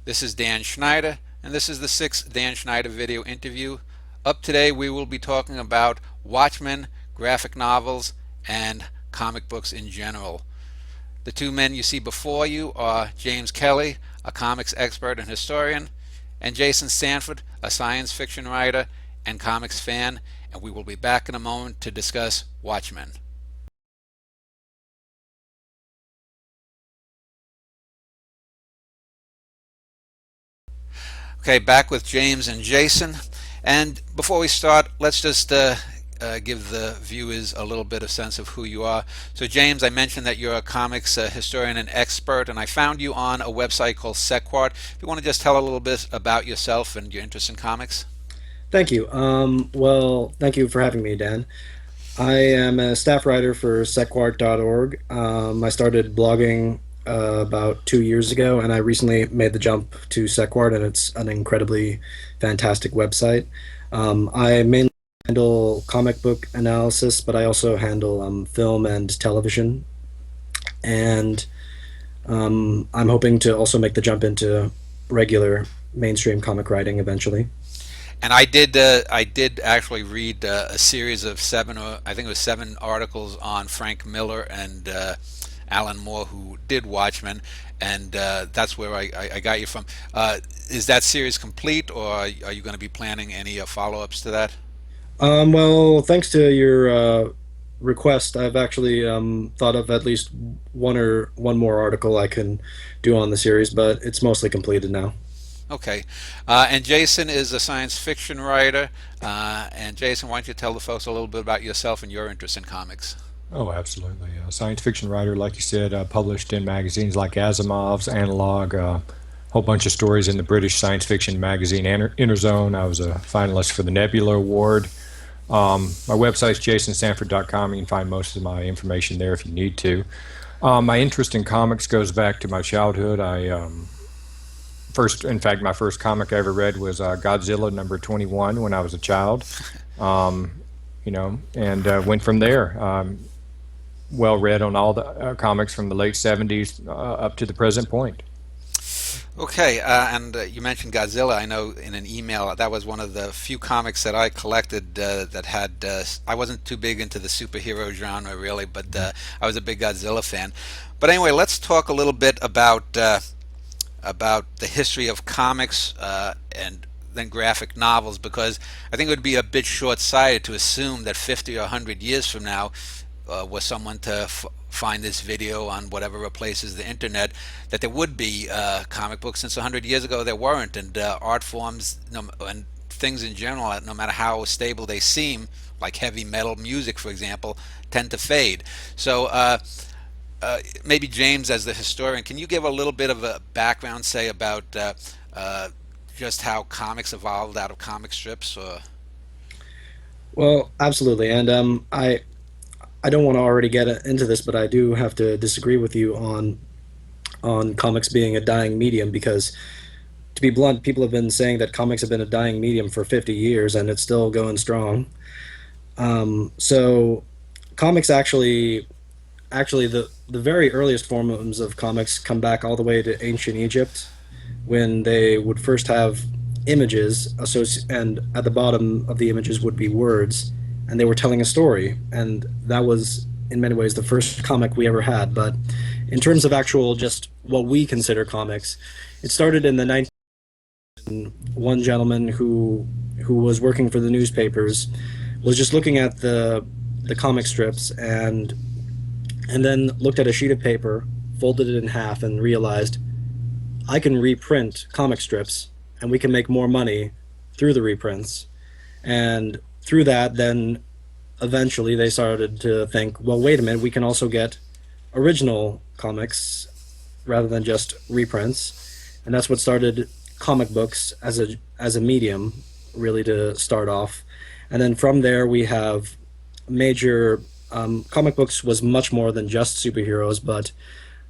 This is Dan Schneider, and this is the sixth Dan Schneider video interview. Up today, we will be talking about Watchmen, graphic novels, and comic books in general. The two men you see before you are James Kelly, a comics expert and historian, and Jason Sanford, a science fiction writer and comics fan, and we will be back in a moment to discuss Watchmen. Okay, back with James and Jason. And before we start, let's just give the viewers a little bit of sense of who you are. So James, I mentioned that you're a comics historian and expert, and I found you on a website called Sequart. If you want to just tell a little bit about yourself and your interest in comics. Thank you. Well, thank you for having me, Dan. I am a staff writer for sequart.org. I started blogging about 2 years ago, and I recently made the jump to Sequart, and it's an incredibly fantastic website. I mainly handle comic book analysis, but I also handle film and television, and I'm hoping to also make the jump into regular mainstream comic writing eventually. And I did actually read a series of seven, or I think it was seven articles on Frank Miller and Alan Moore, who did Watchmen, and that's where I got you from. Is that series complete, or are you going to be planning any follow-ups to that? Well, thanks to your request, I've actually thought of at least one more article I can do on the series, but it's mostly completed now. Okay. And Jason is a science fiction writer. And Jason, why don't you tell the folks a little bit about yourself and your interest in comics? Oh, absolutely. A science fiction writer, like you said, published in magazines like Asimov's, Analog, a whole bunch of stories in the British science fiction magazine Interzone. I was a finalist for the Nebula Award. My website's jasonsanford.com. You can find most of my information there if you need to. My interest in comics goes back to my childhood. In fact, my first comic I ever read was Godzilla number 21 when I was a child. Um, and went from there. Well read on all the comics from the late 70s up to the present point. Okay, and you mentioned Godzilla. I know in an email that was one of the few comics that I collected that had. I wasn't too big into the superhero genre really, but I was a big Godzilla fan. But anyway, let's talk a little bit about the history of comics and then graphic novels, because I think it would be a bit short-sighted to assume that 50 or 100 years from now, was someone to find this video on whatever replaces the internet, that there would be comic books, since 100 years ago there weren't, and art forms and things in general, no matter how stable they seem, like heavy metal music, for example, tend to fade. So maybe James, as the historian, can you give a little bit of a background, say, about just how comics evolved out of comic strips? Or Well, absolutely, and I don't want to already get into this, but I do have to disagree with you on comics being a dying medium because, to be blunt, people have been saying that comics have been a dying medium for 50 years and it's still going strong. So, comics actually the very earliest forms of comics come back all the way to ancient Egypt, when they would first have images and at the bottom of the images would be words, and they were telling a story, and that was in many ways the first comic we ever had. But in terms of actual just what we consider comics, it started in the 19 one gentleman who was working for the newspapers was just looking at the comic strips and then looked at a sheet of paper, folded it in half, and realized I can reprint comic strips and we can make more money through the reprints. And through that, then eventually they started to think, well, wait a minute, we can also get original comics rather than just reprints. And that's what started comic books as a medium, really, to start off. And then from there, we have major comic books was much more than just superheroes, but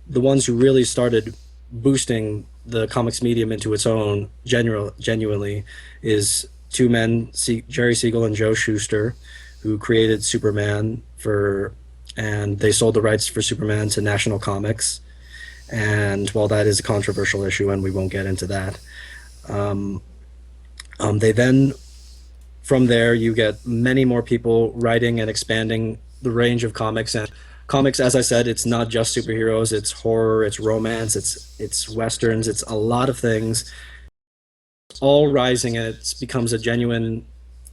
the ones who really started boosting the comics medium into its own genuinely is two men, Jerry Siegel and Joe Shuster, who created Superman and they sold the rights for Superman to National Comics. And while that is a controversial issue, and we won't get into that, they then from there you get many more people writing and expanding the range of comics. And comics, as I said, it's not just superheroes, it's horror, it's romance, it's westerns, it's a lot of things all rising, and it becomes a genuine,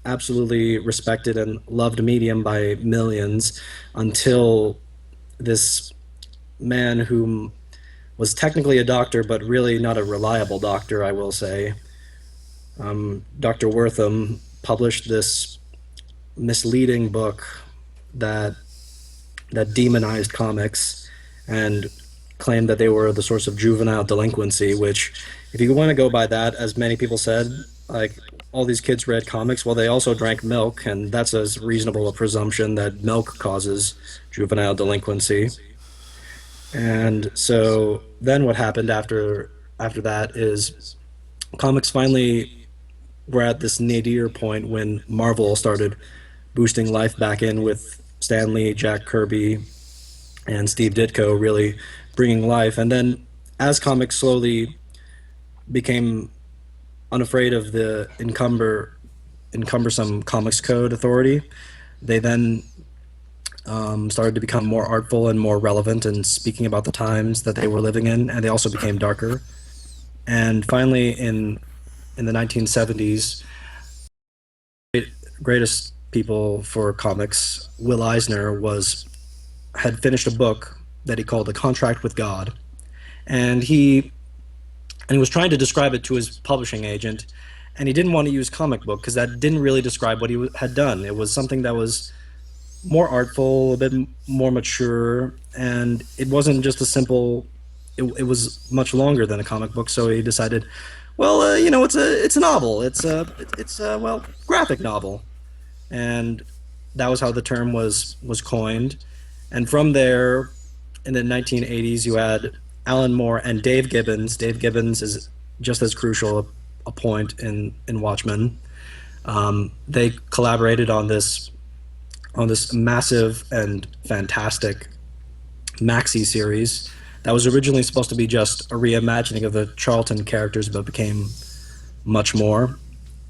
absolutely respected and loved medium by millions until this man whom was technically a doctor but really not a reliable doctor, I will say, Dr. Wortham published this misleading book that demonized comics and claimed that they were the source of juvenile delinquency, which, if you want to go by that, as many people said, like, all these kids read comics. Well, they also drank milk, and that's as reasonable a presumption that milk causes juvenile delinquency. And so then what happened after that is comics finally were at this nadir point when Marvel started boosting life back in with Stan Lee, Jack Kirby, and Steve Ditko really bringing life. And then as comics slowly became unafraid of the encumbersome Comics Code Authority, they then started to become more artful and more relevant and speaking about the times that they were living in, and they also became darker. And finally, in the 1970s, greatest people for comics, Will Eisner had finished a book that he called A Contract with God, and he was trying to describe it to his publishing agent, and he didn't want to use comic book because that didn't really describe what he had done. It was something that was more artful, a bit more mature, and it wasn't just a simple. It was much longer than a comic book, so he decided, well, it's a novel. It's a well, graphic novel, and that was how the term was coined. And from there, in the 1980s, you had Alan Moore and Dave Gibbons. Dave Gibbons is just as crucial a point in Watchmen. They collaborated on this massive and fantastic maxi series that was originally supposed to be just a reimagining of the Charlton characters, but became much more.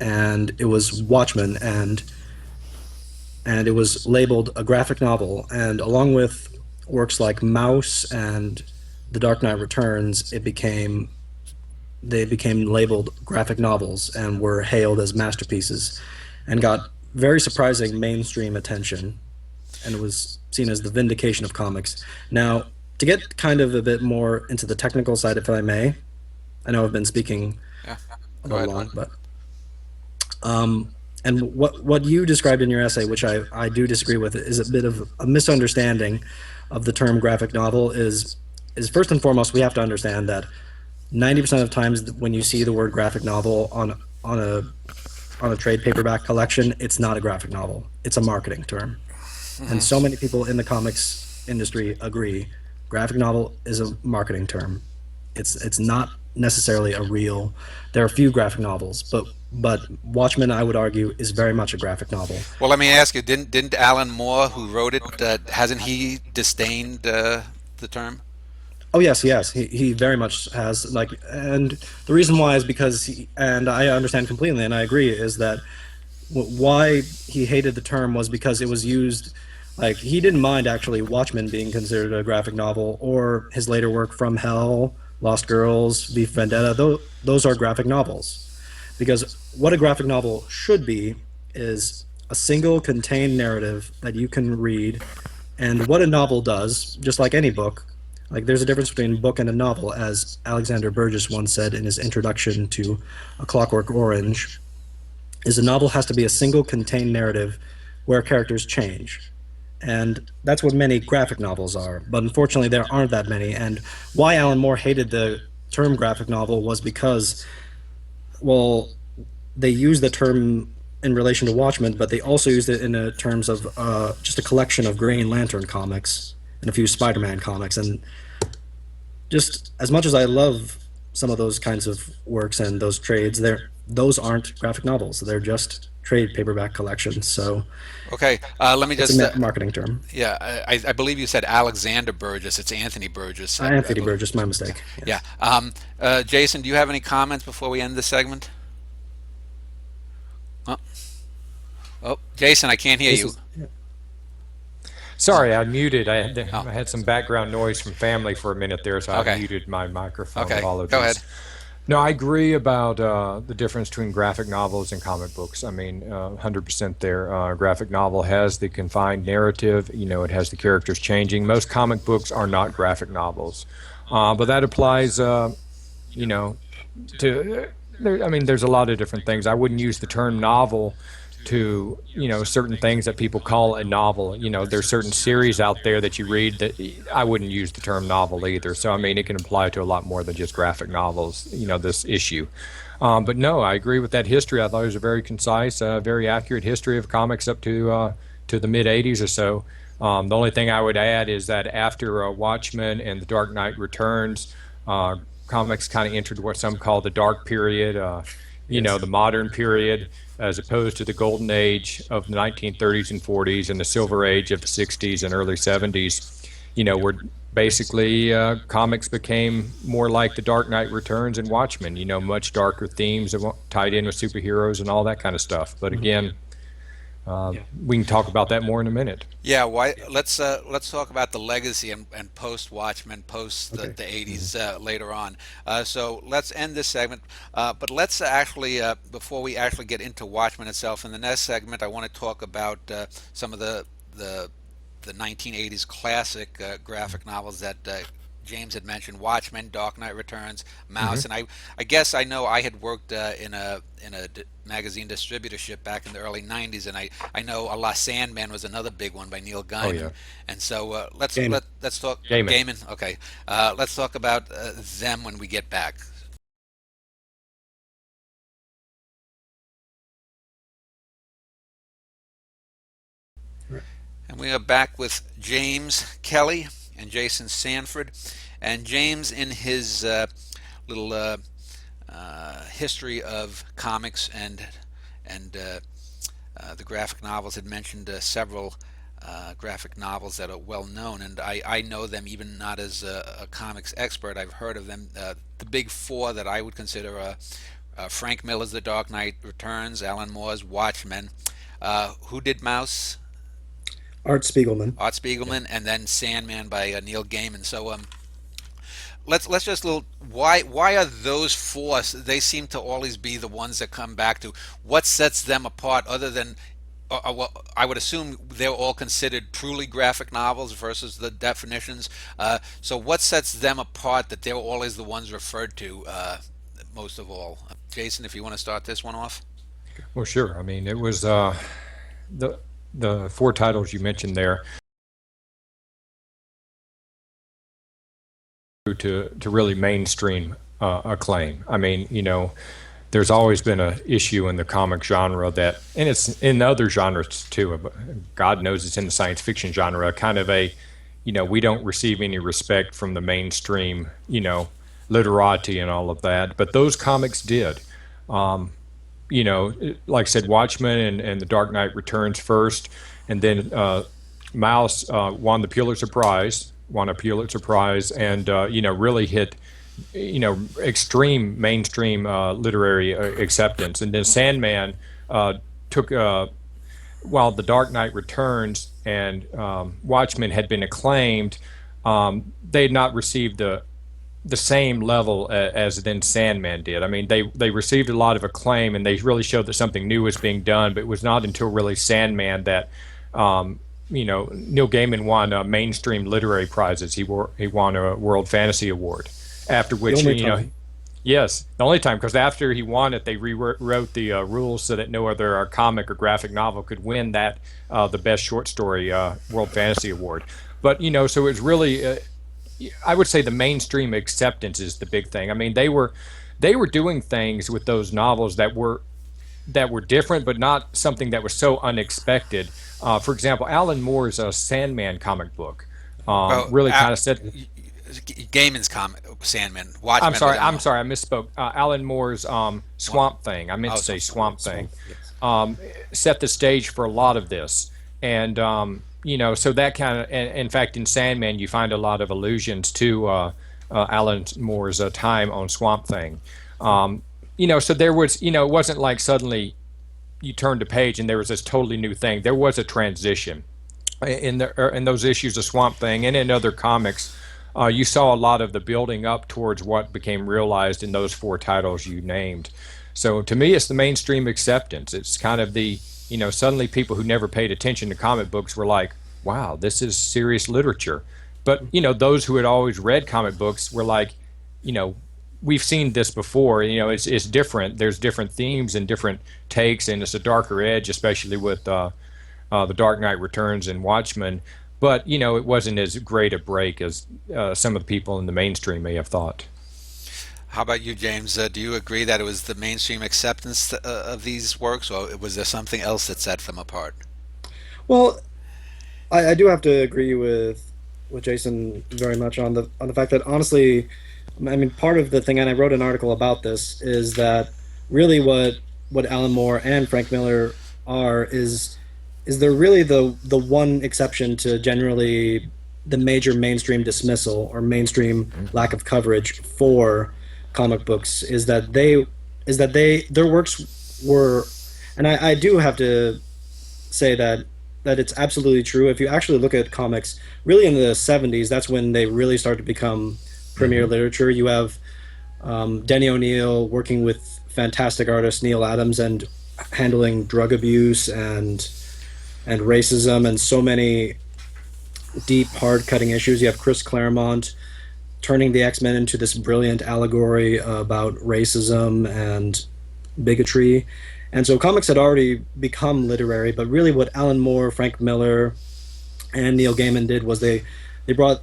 And it was Watchmen, and it was labeled a graphic novel. And along with works like Mouse and The Dark Knight Returns, they became labeled graphic novels and were hailed as masterpieces, and got very surprising mainstream attention, and it was seen as the vindication of comics. Now, to get kind of a bit more into the technical side, if I may, I know I've been speaking Yeah. a Go ahead. long, but and what you described in your essay, which I do disagree with, is a bit of a misunderstanding of the term graphic novel. Is first and foremost, we have to understand that 90% of times when you see the word graphic novel on a trade paperback collection, it's not a graphic novel. It's a marketing term. And so many people in the comics industry agree. Graphic novel is a marketing term. It's not necessarily a real. There are a few graphic novels, but Watchmen, I would argue, is very much a graphic novel. Well, let me ask you: didn't Alan Moore, who wrote it, hasn't he disdained the term? Oh yes, yes, he very much has, like, and the reason why is because and I understand completely, and I agree, is that why he hated the term was because it was used, like, he didn't mind actually Watchmen being considered a graphic novel, or his later work From Hell, Lost Girls, V for Vendetta. Those are graphic novels, because what a graphic novel should be is a single contained narrative that you can read. And what a novel does, just like any book, like, there's a difference between a book and a novel, as Alexander Burgess once said in his introduction to A Clockwork Orange, is a novel has to be a single contained narrative where characters change. And that's what many graphic novels are. But unfortunately, there aren't that many. And why Alan Moore hated the term graphic novel was because, well, they used the term in relation to Watchmen, but they also used it in terms of just a collection of Green Lantern comics and a few Spider-Man comics. And just as much as I love some of those kinds of works and those trades, those aren't graphic novels. They're just trade paperback collections. So Okay, let me it's a just marketing term. yeah, I believe you said Alexander Burgess. It's Anthony Burgess, I Anthony believe. Burgess, my mistake. Yeah. Yes. Jason, do you have any comments before we end this segment? Oh, oh, Jason, I can't hear you. Jason's, yeah. Sorry, I muted. Oh, I had some background noise from family for a minute there, so I okay. muted my microphone. Okay, go Apologies. ahead. No, I agree about the difference between graphic novels and comic books. I mean, 100% there. Graphic novel has the confined narrative. It has the characters changing. Most comic books are not graphic novels, but that applies, you know, to. I mean, there's a lot of different things. I wouldn't use the term novel to certain things that people call a novel. There's certain series out there that you read that I wouldn't use the term novel either. So I mean, it can apply to a lot more than just graphic novels. This issue. But no, I agree with that history. I thought it was a very concise, very accurate history of comics up to the mid '80s or so. The only thing I would add is that after Watchmen and The Dark Knight Returns, comics kind of entered what some call the dark period. Yes. The modern period, as opposed to the golden age of the 1930s and 40s and the silver age of the 60s and early 70s, where basically comics became more like The Dark Knight Returns and Watchmen, much darker themes tied in with superheroes and all that kind of stuff. But again, Yeah. we can talk about that more in a minute. Yeah, why? Let's talk about the legacy and post Watchmen, post Okay. the '80s later on. So let's end this segment, but let's actually before we actually get into Watchmen itself, in the next segment, I want to talk about some of the the 1980s classic graphic novels that James had mentioned: Watchmen, Dark Knight Returns, Mouse, Hmm. and I guess I know I had worked in a magazine distributorship back in the early '90s, and I know a La Sandman was another big one by Neil Oh Gaiman, yeah, and so Gaiman. let's talk Gaiman. Gaiman. Okay, let's talk about them when we get back. And we are back with James Kelly and Jason Sanford. And James, in his little history of comics and the graphic novels, had mentioned several graphic novels that are well known, and I know them even not as a comics expert. I've heard of them. The big four that I would consider Frank Miller's The Dark Knight Returns, Alan Moore's Watchmen. Who did Mouse? Art Spiegelman. Art Yeah. Spiegelman, and then Sandman by Neil Gaiman. So let's just little why are those four? They seem to always be the ones that come back to. What sets them apart, other than well, I would assume they're all considered truly graphic novels versus the definitions. So what sets them apart that they're always the ones referred to most of all? Jason, if you want to start this one off. Well, sure. I mean, it was the the four titles you mentioned there to really mainstream acclaim. I mean, there's always been a issue in the comic genre that, and it's in other genres too. But God knows it's in the science fiction genre. Kind of we don't receive any respect from the mainstream, literati and all of that. But those comics did. Um, like I said, Watchmen and The Dark Knight Returns first, and then Mouse won a Pulitzer Prize, and really hit extreme mainstream literary acceptance. And then Sandman took while The Dark Knight Returns and Watchmen had been acclaimed, they had not received the same level as then Sandman did. I mean, they received a lot of acclaim, and they really showed that something new was being done. But it was not until really Sandman that Neil Gaiman won mainstream literary prizes. He won a World Fantasy Award. After The which, only time. yes, the only time, because after he won it, they rewrote the rules so that no other comic or graphic novel could win that the best short story World Fantasy Award. But so it was really. I would say the mainstream acceptance is the big thing. I mean, they were doing things with those novels that were different, but not something that was so unexpected. For example, Alan Moore's Sandman comic book Well, really kind of set. Gaiman's comic Sandman. I'm Watchmen was sorry, Alan I'm Moore. sorry, I misspoke. Alan Moore's What? Swamp Thing. I meant Oh, to say Swamp Thing. Yes. um, set the stage for a lot of this. And so that kind of, and in fact, in Sandman, you find a lot of allusions to Alan Moore's time on Swamp Thing. So there was, it wasn't like suddenly you turned a page and there was this totally new thing. There was a transition in those issues of Swamp Thing and in other comics. You saw a lot of the building up towards what became realized in those four titles you named. So to me, it's the mainstream acceptance. It's kind of suddenly people who never paid attention to comic books were like, wow, this is serious literature. But, those who had always read comic books were like, you know, we've seen this before. It's different. There's different themes and different takes, and it's a darker edge, especially with the Dark Knight Returns and Watchmen. But it wasn't as great a break as some of the people in the mainstream may have thought. How about you, James? Do you agree that it was the mainstream acceptance of these works, or was there something else that set them apart? Well, I do have to agree with Jason very much on the fact that honestly, I mean, part of the thing, and I wrote an article about this, is that really what Alan Moore and Frank Miller are is they're really the one exception to generally the major mainstream dismissal or mainstream lack of coverage for comic books is that they their works were, and I do have to say that it's absolutely true. If you actually look at comics, really in the 70s, that's when they really started to become premier Hmm. literature. You have Denny O'Neil working with fantastic artist Neil Adams and handling drug abuse and racism and so many deep, hard cutting issues. You have Chris Claremont turning the X Men into this brilliant allegory about racism and bigotry. And so comics had already become literary, but really what Alan Moore, Frank Miller, and Neil Gaiman did was they brought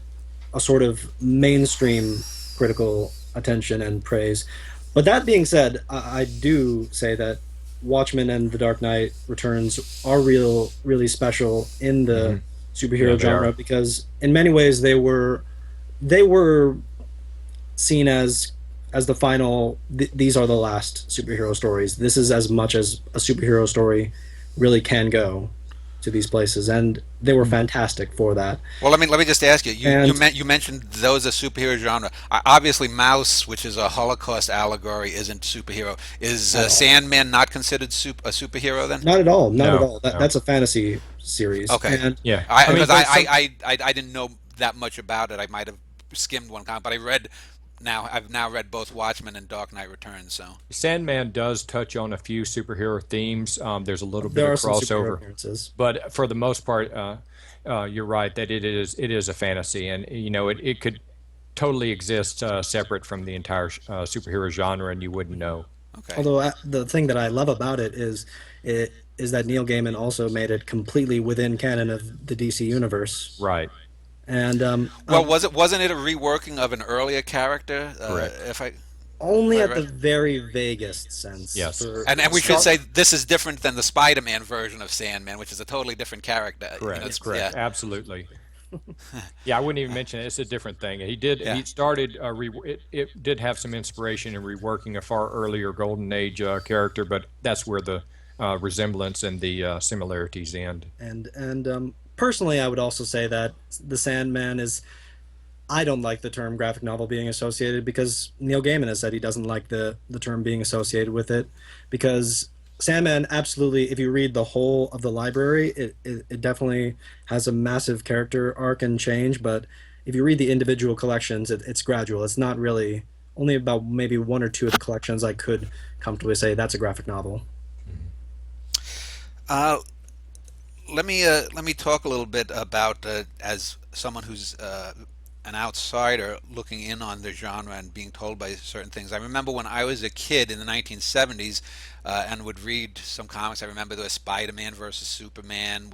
a sort of mainstream critical attention and praise. But that being said, I do say that Watchmen and The Dark Knight Returns are really special in Hmm. the Yeah, superhero they genre are. because in many ways they were seen as the final. These are the last superhero stories. This is as much as a superhero story really can go to these places, and they were fantastic for that. Well, let me just ask you. And You mentioned those are superhero genre. Obviously, Mouse, which is a Holocaust allegory, isn't superhero. Is at all, Sandman not considered a superhero then? not at all, not at No, all. no. That's a fantasy series, Okay. and Yeah. I I mean, because there's some. I didn't know that much about it. I might have skimmed one comic, but I've now read both Watchmen and Dark Knight Returns. So Sandman does touch on a few superhero themes. There's a little bit there of are some superhero crossover, appearances. but for the most part, you're right that it is a fantasy, and it could totally exist separate from the entire superhero genre, and you wouldn't know. okay. Although the thing that I love about it is that Neil Gaiman also made it completely within canon of the DC universe, Right. and Well, wasn't it a reworking of an earlier character? Correct. If only I at the read. very vaguest sense. Yes. And we should Start. say this is different than the Spider-Man version of Sandman, which is a totally different character. Correct. Yeah, Correct. Absolutely. Yeah, I wouldn't even mention it. It's a different thing. He did. yeah. He started. It did have some inspiration in reworking a far earlier Golden Age character, but that's where the resemblance and the similarities end. And personally, I would also say that the Sandman is. I don't like the term graphic novel being associated because Neil Gaiman has said he doesn't like the term being associated with it because Sandman absolutely, if you read the whole of the library, it definitely has a massive character arc and change. But if you read the individual collections, it's gradual. It's not really only about maybe one or two of the collections I could comfortably say that's a graphic novel. Uh, let me talk a little bit about as someone who's an outsider looking in on the genre and being told by certain things. I remember when I was a kid in the 1970s and would read some comics. I remember there was Spider-Man versus Superman,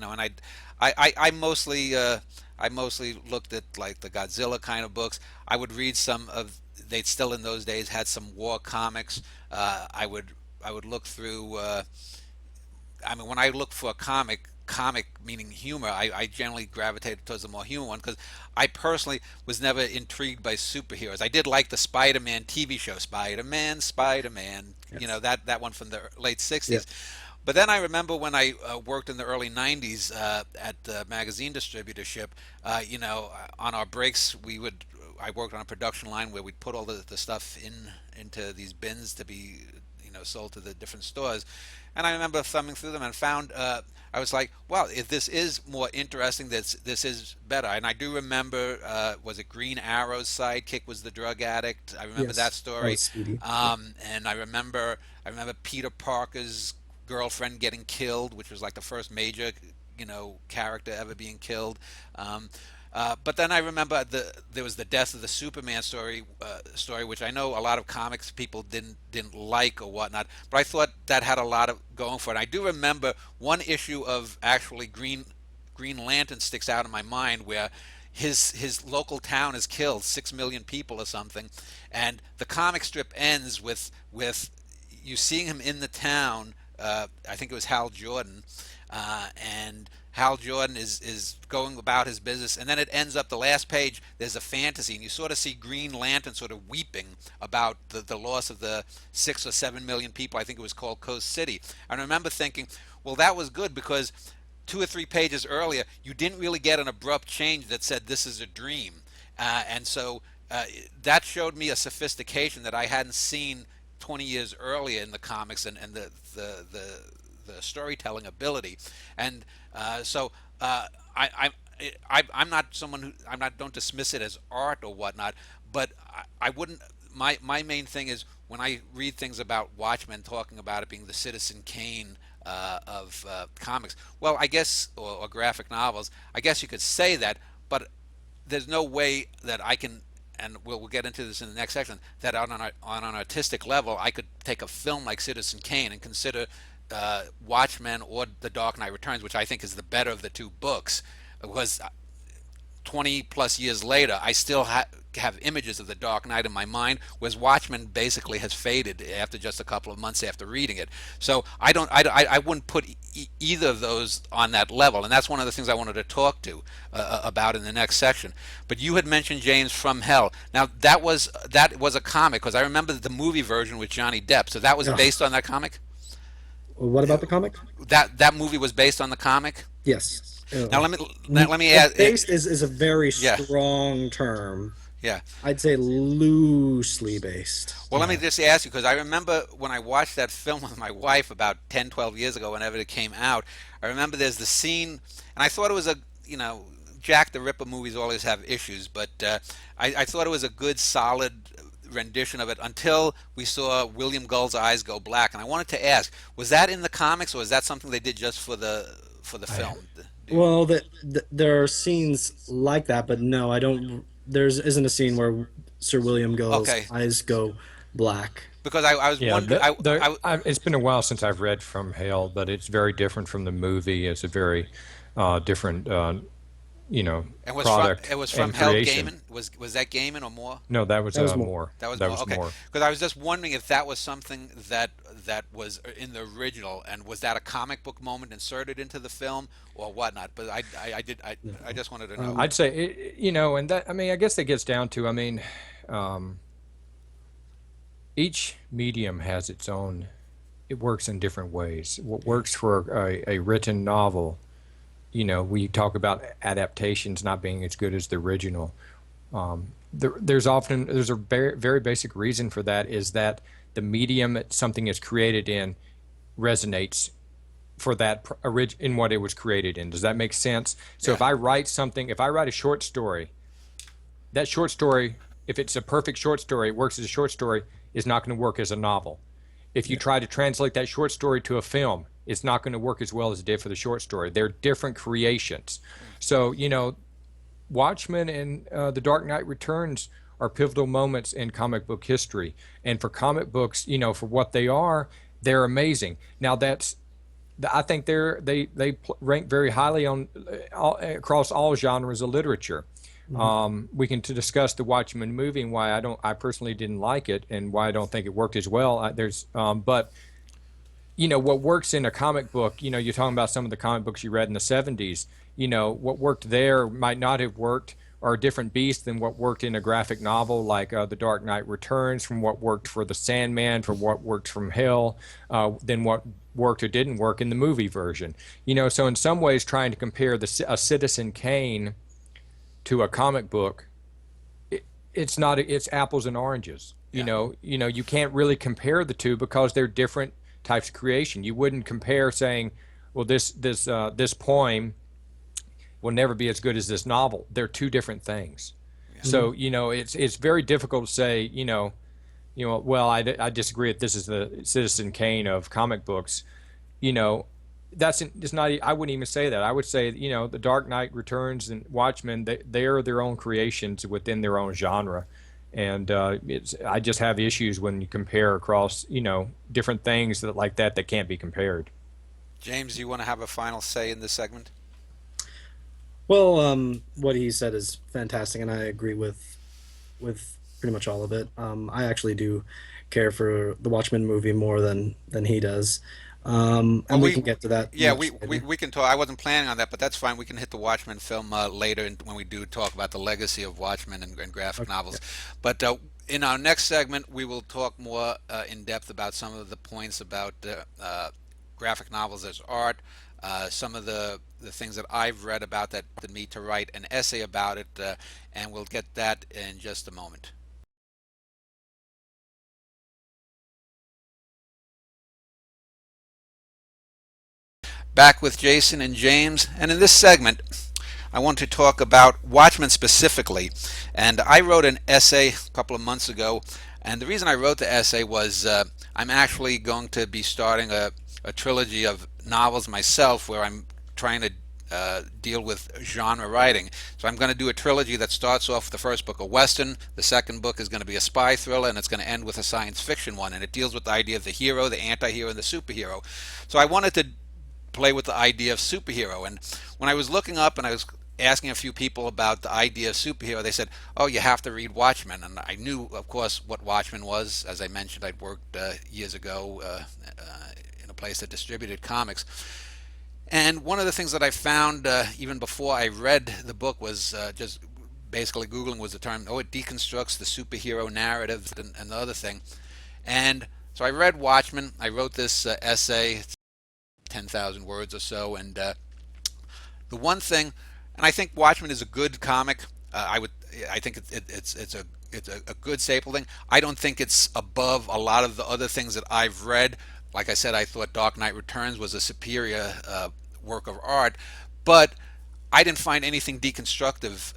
and I mostly looked at like the Godzilla kind of books. I would read some of they still in those days had some war comics. I would look through. I mean, when I look for a comic, comic, meaning humor, I generally gravitated towards the more human one because I personally was never intrigued by superheroes. I did like the Spider-Man TV show, Spider-Man, Spider-Man, Yes. that one from the late Yeah. 60s. But then I remember when I worked in the early 90s at the magazine distributorship, on our breaks, I worked on a production line where we'd put all the stuff into these bins to be, sold to the different stores. And I remember thumbing through them and found, I was like, wow, if this is more interesting, this is better. And I do remember, was it Green Arrow's sidekick was the drug addict? I remember that Yes. That story. was Speedy. Yeah. And I remember Peter Parker's girlfriend getting killed, which was like the first major, character ever being killed. But then I remember there was the death of the Superman story, which I know a lot of comics people didn't like or whatnot. But I thought that had a lot of going for it. I do remember one issue of actually Green Lantern sticks out in my mind where his local town is killed, 6 million people or something, and the comic strip ends with you seeing him in the town. I think it was Hal Jordan, and Hal Jordan is going about his business, and then it ends up the last page. There's a fantasy, and you sort of see Green Lantern sort of weeping about the loss of the 6 or 7 million people. I think it was called Coast City. And I remember thinking, well, that was good because 2 or 3 pages earlier, you didn't really get an abrupt change that said this is a dream, and so that showed me a sophistication that I hadn't seen 20 years earlier in the comics and the storytelling ability. And so I'm not someone who don't dismiss it as art or whatnot, but I wouldn't. My main thing is when I read things about Watchmen talking about it being the Citizen Kane of comics. Well, I guess or graphic novels. I guess you could say that, but there's no way that I can, and we'll get into this in the next section, that on an artistic level, I could take a film like Citizen Kane and consider Watchmen or The Dark Knight Returns, which I think is the better of the two books, was 20 plus years later, I still have images of the Dark Knight in my mind, whereas Watchmen basically has faded after just a couple of months after reading it. So I wouldn't put either of those on that level, and that's one of the things I wanted to talk to about in the next section. But you had mentioned James From Hell. Now that was a comic, because I remember the movie version with Johnny Depp. So that was Ugh. based on that comic. What about the comic? That movie was based on the comic. Yes. Now let me add. Based is a very Yeah, strong term. yeah. I'd say loosely based. Well, let me just ask you, because I remember when I watched that film with my wife about 10, 12 years ago, whenever it came out, I remember there's the scene, and I thought it was Jack the Ripper movies always have issues, but I thought it was a good, solid rendition of it until we saw William Gull's eyes go black. And I wanted to ask, was that in the comics, or was that something they did just for the film? Well, there are scenes like that, but no, I don't. There isn't a scene where Sir William Gull's Okay, eyes go black. because I was Yeah, wondering. it's been a while since I've read From Hell, but it's very different from the movie. It's a very different, And product it was from and Hell creation. Gaiman. Was that Gaiman or more? No, that was That was more. more. That was That more was okay. more. Because I was just wondering if that was something that was in the original, and was that a comic book moment inserted into the film or whatnot? But I just wanted to know. I'd say, and that, I mean, I guess that gets down to, um, each medium has its own, it works in different ways. What works for a written novel, we talk about adaptations not being as good as the original. There's a very, very basic reason for that, is that the medium that something is created in resonates for that in what it was created in. Does that make sense? So Yeah. if I write a short story, that short story, if it's a perfect short story, it works as a short story, is not going to work as a novel. If you try to translate that short story to a film, it's not going to work as well as it did for the short story. They're different creations. So, Watchmen and The Dark Knight Returns are pivotal moments in comic book history. And for comic books, for what they are, they're amazing. Now I think they rank very highly on across all genres of literature. We can discuss the Watchmen movie and why I personally didn't like it, and why I don't think it worked as well. But what works in a comic book, you're talking about some of the comic books you read in the 70s, what worked there might not have worked or a different beast than what worked in a graphic novel like The Dark Knight Returns, from what worked for The Sandman, from what worked from Hell, than what worked or didn't work in the movie version. So in some ways, trying to compare a Citizen Kane to a comic book, it's not, it's apples and oranges. Yeah. You can't really compare the two because they're different types of creation. You wouldn't compare saying, well, this poem will never be as good as this novel. They're two different things. Yeah. So it's very difficult to say, well, I disagree that this is the Citizen Kane of comic books. you know it's not, I wouldn't even say that. I would say, the Dark Knight Returns and Watchmen, they are their own creations within their own genre. And I just have issues when you compare across, different things that can't be compared. James, you want to have a final say in this segment? Well, what he said is fantastic, and I agree with pretty much all of it. I actually do care for the Watchmen movie more than he does, Well, and we can get to that yeah, much later. we can talk. I wasn't planning on that, but that's fine. We can hit the Watchmen film later when we do talk about the legacy of Watchmen and graphic Okay. novels. But in our next segment, we will talk more in depth about some of the points about graphic novels as art. Some of the things that I've read about that led me to write an essay about it, and we'll get that in just a moment. Back with Jason and James, and in this segment, I want to talk about Watchmen specifically. And I wrote an essay a couple of months ago, and the reason I wrote the essay was I'm actually going to be starting a trilogy of novels myself where I'm trying to deal with genre writing. So I'm going to do a trilogy that starts off with the first book, a Western, the second book is going to be a spy thriller, and it's going to end with a science fiction one. And it deals with the idea of the hero, the anti-hero, and the superhero. So I wanted to play with the idea of superhero. And when I was looking up and I was asking a few people about the idea of superhero, they said, "Oh, you have to read Watchmen." And I knew, of course, what Watchmen was. As I mentioned, I'd worked years ago in a place that distributed comics. And one of the things that I found even before I read the book was just basically Googling was the term, oh, it deconstructs the superhero narrative and the other thing. And so I read Watchmen. I wrote this essay, 10,000 words or so. And the one thing, and I think Watchmen is a good comic. I think it's a good staple thing. I don't think it's above a lot of the other things that I've read. Like I said, I thought Dark Knight Returns was a superior work of art, but I didn't find anything deconstructive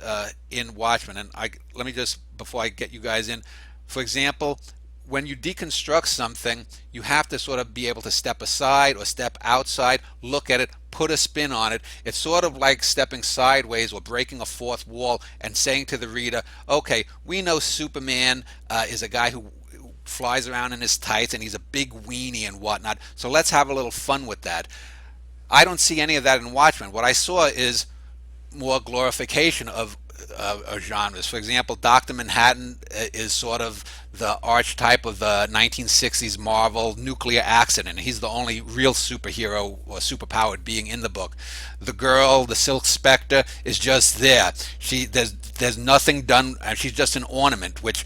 in Watchmen. And let me just, before I get you guys in, for example, when you deconstruct something, you have to sort of be able to step aside or step outside, look at it, put a spin on it. It's sort of like stepping sideways or breaking a fourth wall and saying to the reader, okay, we know Superman is a guy who flies around in his tights and he's a big weenie and whatnot, so let's have a little fun with that. I don't see any of that in Watchmen. What I saw is more glorification of genres. For example, Dr. Manhattan is sort of the archetype of the 1960s Marvel nuclear accident. He's the only real superhero or superpowered being in the book. The girl, the Silk Spectre, is just there. There's nothing done. She's just an ornament, which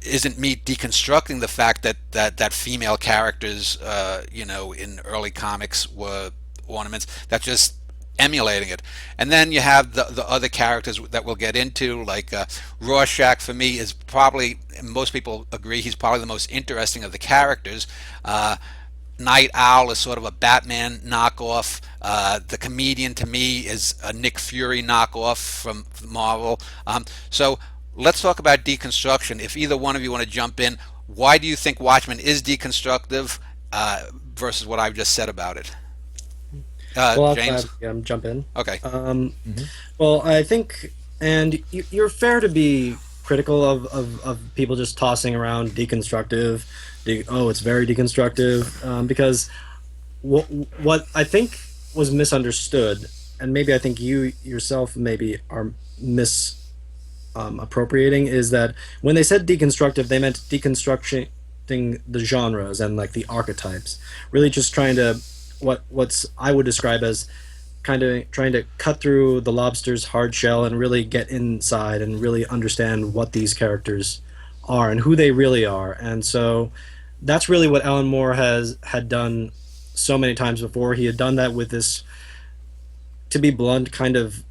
isn't me deconstructing the fact that female characters, in early comics were ornaments. That's just emulating it. And then you have the other characters that we'll get into, like Rorschach. For me, is probably, most people agree, he's probably the most interesting of the characters. Night Owl is sort of a Batman knockoff. The Comedian, to me, is a Nick Fury knockoff from Marvel. So let's talk about deconstruction. If either one of you want to jump in, why do you think Watchmen is deconstructive versus what I've just said about it? Well, I'll James? jump in. Okay. Hmm. Well, I think, and you're fair to be critical of people just tossing around deconstructive. Oh, it's very deconstructive, because what I think was misunderstood, and maybe I think you yourself maybe are appropriating, is that when they said deconstructive, they meant deconstructing deconstructing the genres and like the archetypes, really just trying to what's I would describe as kind of trying to cut through the lobster's hard shell and really get inside and really understand what these characters are and who they really are. And so that's really what Alan Moore had done so many times before. He had done that with this, to be blunt, kind of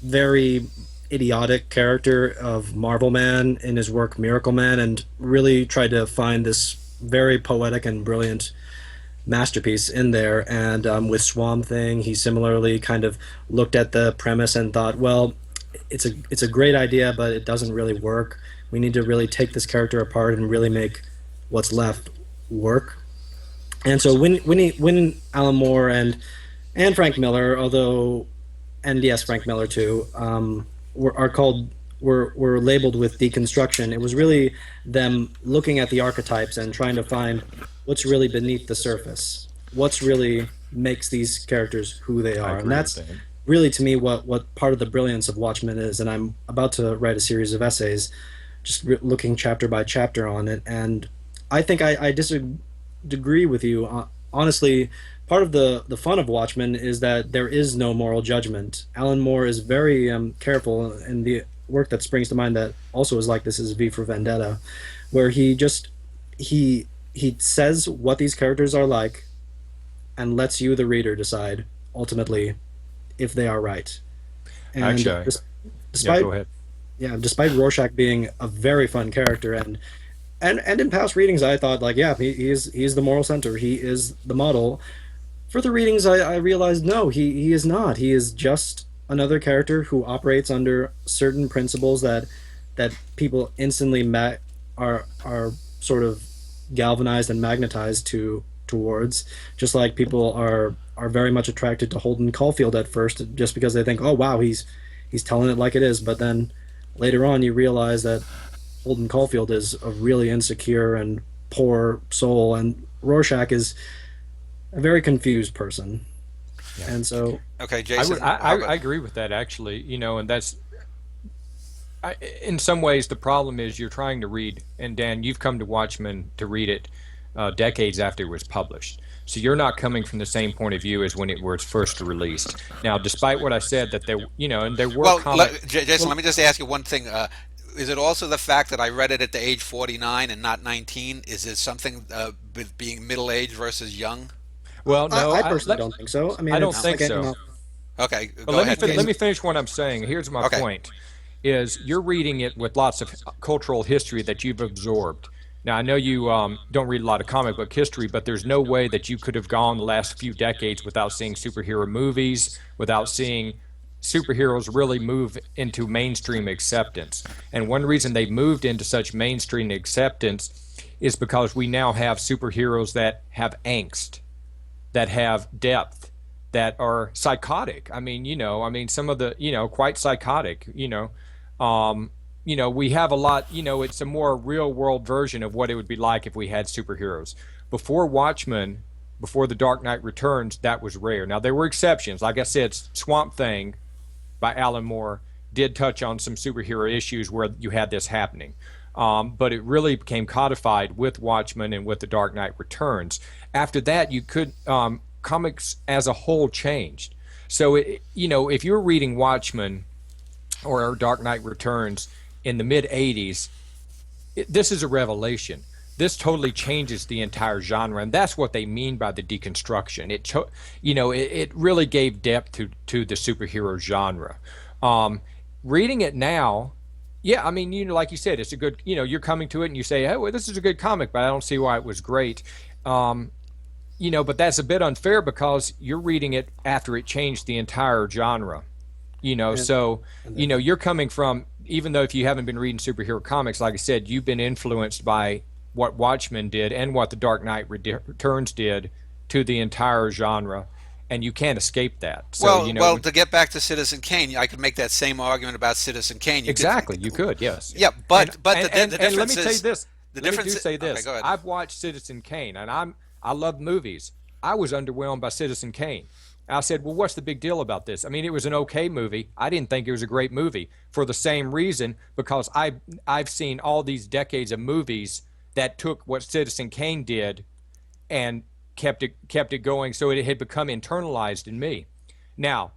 very idiotic character of Marvel Man in his work Miracle Man, and really tried to find this very poetic and brilliant masterpiece in there. And with Swamp Thing, he similarly kind of looked at the premise and thought, well, it's a great idea, but it doesn't really work. We need to really take this character apart and really make what's left work. And so when Alan Moore and Frank Miller, although, and yes, Frank Miller too, were labeled with deconstruction, it was really them looking at the archetypes and trying to find what's really beneath the surface, what's really makes these characters who they are. And that's really, to me, what part of the brilliance of Watchmen is. And I'm about to write a series of essays just looking chapter by chapter on it. And I think I disagree with you. Honestly, part of the fun of Watchmen is that there is no moral judgment. Alan Moore is very careful, and the work that springs to mind that also is like this is V for Vendetta, where he says what these characters are like and lets you, the reader, decide ultimately if they are right. And Actually, despite, go ahead. Yeah, despite Rorschach being a very fun character, and in past readings I thought, like, yeah, he's the moral center, he is the model. For the readings I realized, no, he is not. He is just another character who operates under certain principles that people instantly are sort of galvanized and magnetized towards, just like people are very much attracted to Holden Caulfield at first, just because they think, oh wow, he's telling it like it is. But then later on you realize that Holden Caulfield is a really insecure and poor soul, and Rorschach is a very confused person. Yeah. And so, okay, Jason, I agree with that, actually. And that's, in some ways, the problem is you're trying to read, and Dan, you've come to Watchmen to read it decades after it was published. So you're not coming from the same point of view as when it was first released. Now, despite what I said, that there, and there were Jason, let me just ask you one thing. Is it also the fact that I read it at the age 49 and not 19? Is it something with being middle-aged versus young? Well, no, I personally don't think so. I mean, I don't think so. Okay, but let me finish what I'm saying. Here's my point: is you're reading it with lots of cultural history that you've absorbed. Now, I know you don't read a lot of comic book history, but there's no way that you could have gone the last few decades without seeing superhero movies, without seeing superheroes really move into mainstream acceptance. And one reason they moved into such mainstream acceptance is because we now have superheroes that have angst, that have depth, that are psychotic. I mean, some of the, quite psychotic, we have a lot, it's a more real world version of what it would be like if we had superheroes. Before Watchmen, before The Dark Knight Returns, that was rare. Now, there were exceptions. Like I said, Swamp Thing by Alan Moore did touch on some superhero issues where you had this happening. But it really became codified with Watchmen and with The Dark Knight Returns. After that, you could, comics as a whole changed. So, if you're reading Watchmen or Dark Knight Returns in the mid-'80s, this is a revelation. This totally changes the entire genre, and that's what they mean by the deconstruction. It really gave depth to the superhero genre. Reading it now, yeah, I mean, like you said, it's a good, you're coming to it and you say, oh, well, this is a good comic, but I don't see why it was great. But that's a bit unfair because you're reading it after it changed the entire genre. You're coming from, even though if you haven't been reading superhero comics, like I said, you've been influenced by what Watchmen did and what The Dark Knight Returns did to the entire genre, and you can't escape that. So, well, to get back to Citizen Kane, I could make that same argument about Citizen Kane. You could, yes. Yeah, but the difference and let me say this. Okay, I've watched Citizen Kane, and I love movies. I was underwhelmed by Citizen Kane. I said, well, what's the big deal about this? I mean, it was an okay movie. I didn't think it was a great movie for the same reason, because I've seen all these decades of movies that took what Citizen Kane did and kept it going, so it had become internalized in me. Now,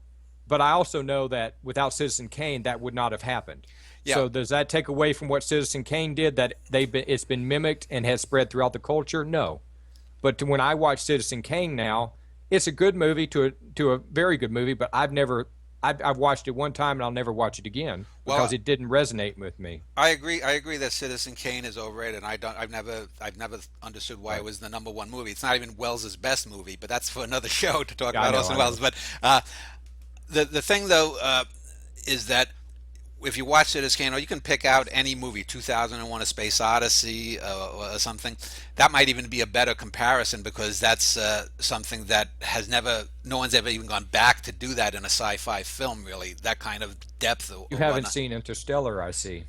but I also know that without Citizen Kane, that would not have happened. Yeah. So does that take away from what Citizen Kane did, that it's been mimicked and has spread throughout the culture? No. But when I watch Citizen Kane now, it's a good movie to a very good movie, but I've watched it one time and I'll never watch it again because Well, it didn't resonate with me. I agree. I agree that Citizen Kane is overrated. I've never understood why it Right. was the number one movie. It's not even Wells's best movie, but that's for another show to talk Yeah, I about know, Orson I Welles. know. But the thing though is that if you watch Citizen Kane, or you can pick out any movie, 2001: A Space Odyssey, or something, that might even be a better comparison because that's something that no one's ever even gone back to do that in a sci-fi film, really, that kind of depth You or haven't whatnot. seen Interstellar, I see.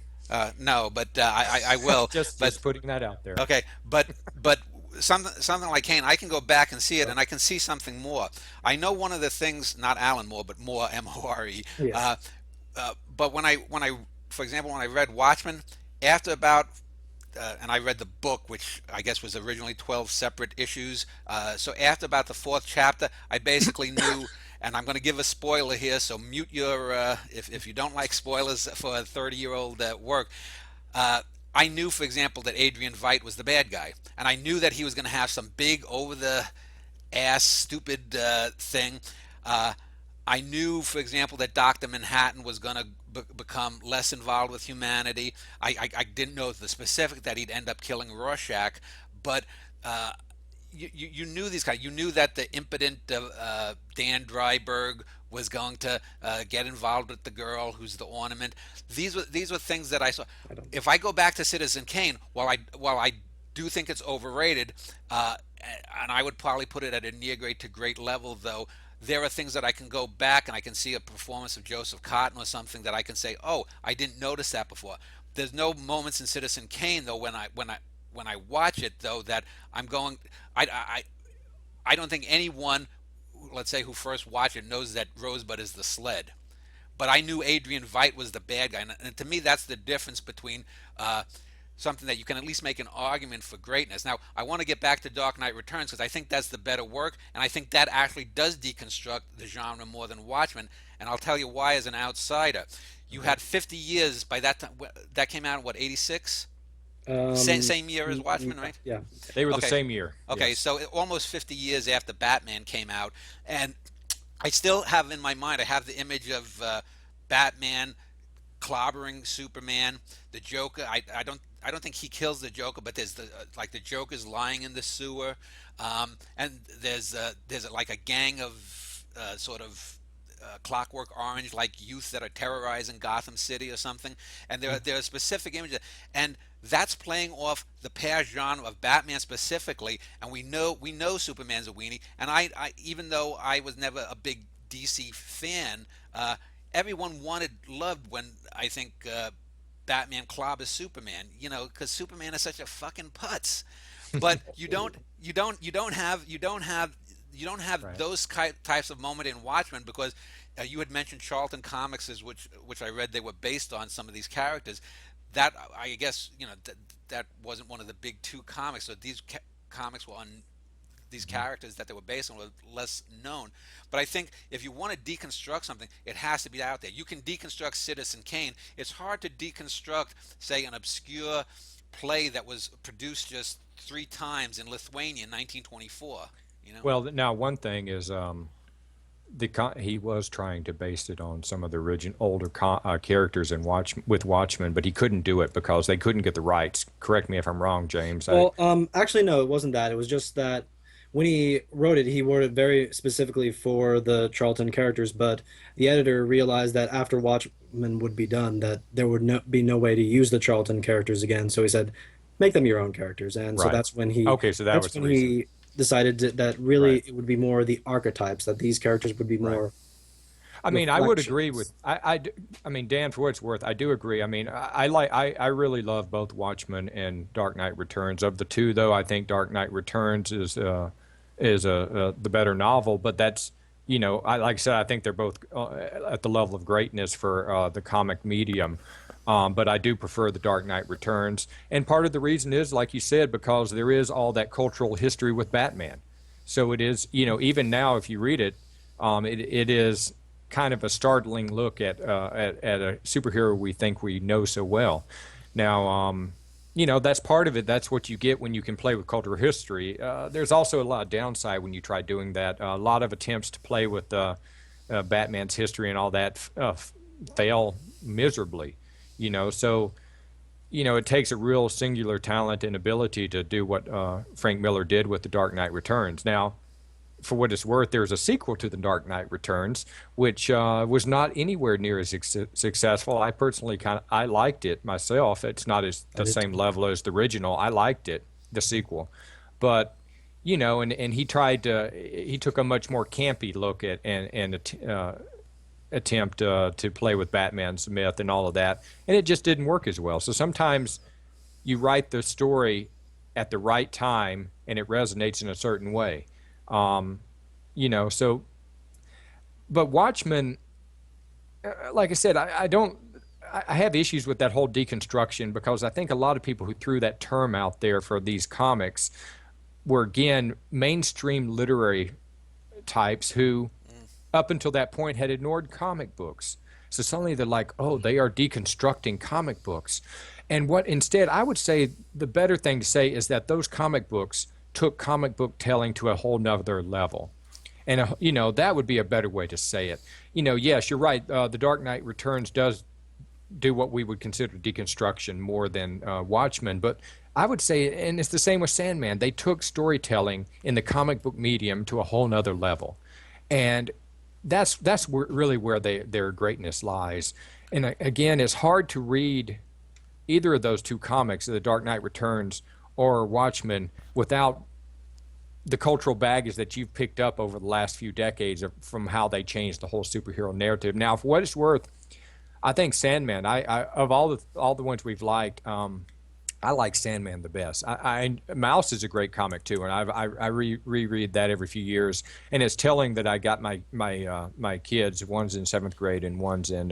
No, but I will. But Just putting that out there. okay, but something like Kane, I can go back and see it, and I can see something more. I know one of the things, not Alan Moore, but Moore, More. Yes. But for example, when I read Watchmen, after about and I read the book, which I guess was originally 12 separate issues. So after about the fourth chapter, I basically knew, and I'm going to give a spoiler here, so mute your, if you don't like spoilers for a 30-year-old work. I knew, for example, that Adrian Veidt was the bad guy, and I knew that he was going to have some big, over-the-ass, stupid thing. I knew, for example, that Dr. Manhattan was going to become less involved with humanity. I didn't know the specific that he'd end up killing Rorschach, but you knew these guys. You knew that the impotent Dan Dryberg was going to get involved with the girl who's the ornament. These were things that I saw. I don't. If I go back to Citizen Kane, while I do think it's overrated, and I would probably put it at a near great to great level, though. There are things that I can go back and I can see a performance of Joseph Cotton or something that I can say, oh, I didn't notice that before. There's no moments in Citizen Kane though when I watch it though that I'm going. I don't think anyone, let's say, who first watched it knows that Rosebud is the sled. But I knew Adrian Veidt was the bad guy, and to me, that's the difference between something that you can at least make an argument for greatness. Now, I want to get back to Dark Knight Returns because I think that's the better work, and I think that actually does deconstruct the genre more than Watchmen, and I'll tell you why as an outsider. You Okay. had 50 years by that time. That came out in what, 86? Um, Same year as Watchmen, right? yeah. They were the Okay. same year. Okay, Yes. so almost 50 years after Batman came out, and I still have in my mind, I have the image of Batman clobbering Superman, the Joker. I don't think he kills the Joker, but there's like the Joker's lying in the sewer, and there's like a gang of sort of Clockwork Orange like youth that are terrorizing Gotham City or something, and there are specific images, and that's playing off the past genre of Batman specifically, and we know Superman's a weenie, and I even though I was never a big DC fan, everyone loved when I think Batman clobbers Superman, because Superman is such a fucking putz. But you don't have Right. those types of moment in Watchmen because you had mentioned Charlton Comics, which I read they were based on some of these characters. That I guess that wasn't one of the big two comics. So these comics were on these characters that they were based on were less known. But I think if you want to deconstruct something, it has to be out there. You can deconstruct Citizen Kane. It's hard to deconstruct, say, an obscure play that was produced just 3 times in Lithuania in 1924. You know? Well, now one thing is he was trying to base it on some of the original older characters in Watchmen, but he couldn't do it because they couldn't get the rights. Correct me if I'm wrong, James. Well, actually, no, it wasn't that. It was just that when he wrote it very specifically for the Charlton characters, but the editor realized that after Watchmen would be done, that there would be no way to use the Charlton characters again. So he said, make them your own characters. And so Right. Okay, so that was that's the when reason. he decided that really Right. it would be more the archetypes, that these characters would be Right. more I mean, I would agree with. reflections. I mean, Dan, for what it's worth, I do agree. I mean, I really love both Watchmen and Dark Knight Returns. Of the two, though, I think Dark Knight Returns is the better novel. But like I said, I think they're both at the level of greatness for the comic medium. But I do prefer The Dark Knight Returns. And part of the reason is, like you said, because there is all that cultural history with Batman. So it is, even now, if you read it, it is kind of a startling look at a superhero we think we know so well. Now, that's part of it. That's what you get when you can play with cultural history. There's also a lot of downside when you try doing that. A lot of attempts to play with Batman's history and all that fail miserably. So it takes a real singular talent and ability to do what Frank Miller did with The Dark Knight Returns. Now, for what it's worth, there's a sequel to The Dark Knight Returns, which was not anywhere near as successful. I personally I liked it myself. It's not the same level as the original. I liked it, the sequel, but and he took a much more campy look at and attempt to play with Batman's myth and all of that, and it just didn't work as well. So sometimes you write the story at the right time, and it resonates in a certain way. So, but Watchmen, like I said, I have issues with that whole deconstruction because I think a lot of people who threw that term out there for these comics were, again, mainstream literary types who, up until that point, had ignored comic books. So suddenly they're like, oh, they are deconstructing comic books. And what instead, I would say the better thing to say is that those comic books took comic book telling to a whole nother level. And, that would be a better way to say it. Yes, you're right. The Dark Knight Returns does do what we would consider deconstruction more than Watchmen. But I would say, and it's the same with Sandman, they took storytelling in the comic book medium to a whole nother level. And that's really where their greatness lies. And again, it's hard to read either of those two comics, The Dark Knight Returns or Watchmen, without the cultural baggage that you've picked up over the last few decades from how they changed the whole superhero narrative. Now, for what it's worth, I think Sandman. I of all the ones we've liked, I like Sandman the best. Mouse is a great comic too, and I reread that every few years. And it's telling that I got my kids. One's in 7th grade and one's in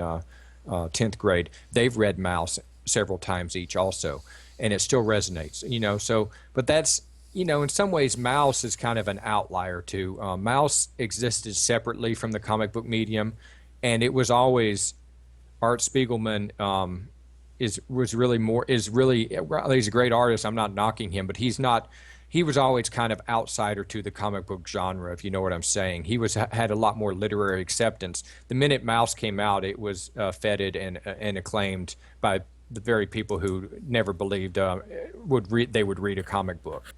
10th grade. They've read Mouse several times each, also, and it still resonates. So, but that's in some ways, Mouse is kind of an outlier too. Mouse existed separately from the comic book medium, and it was always Art Spiegelman. He's a great artist. I'm not knocking him, but he's not. He was always kind of outsider to the comic book genre, if you know what I'm saying. He had a lot more literary acceptance. The minute Mouse came out, it was feted and acclaimed by the very people who never believed they would read a comic book.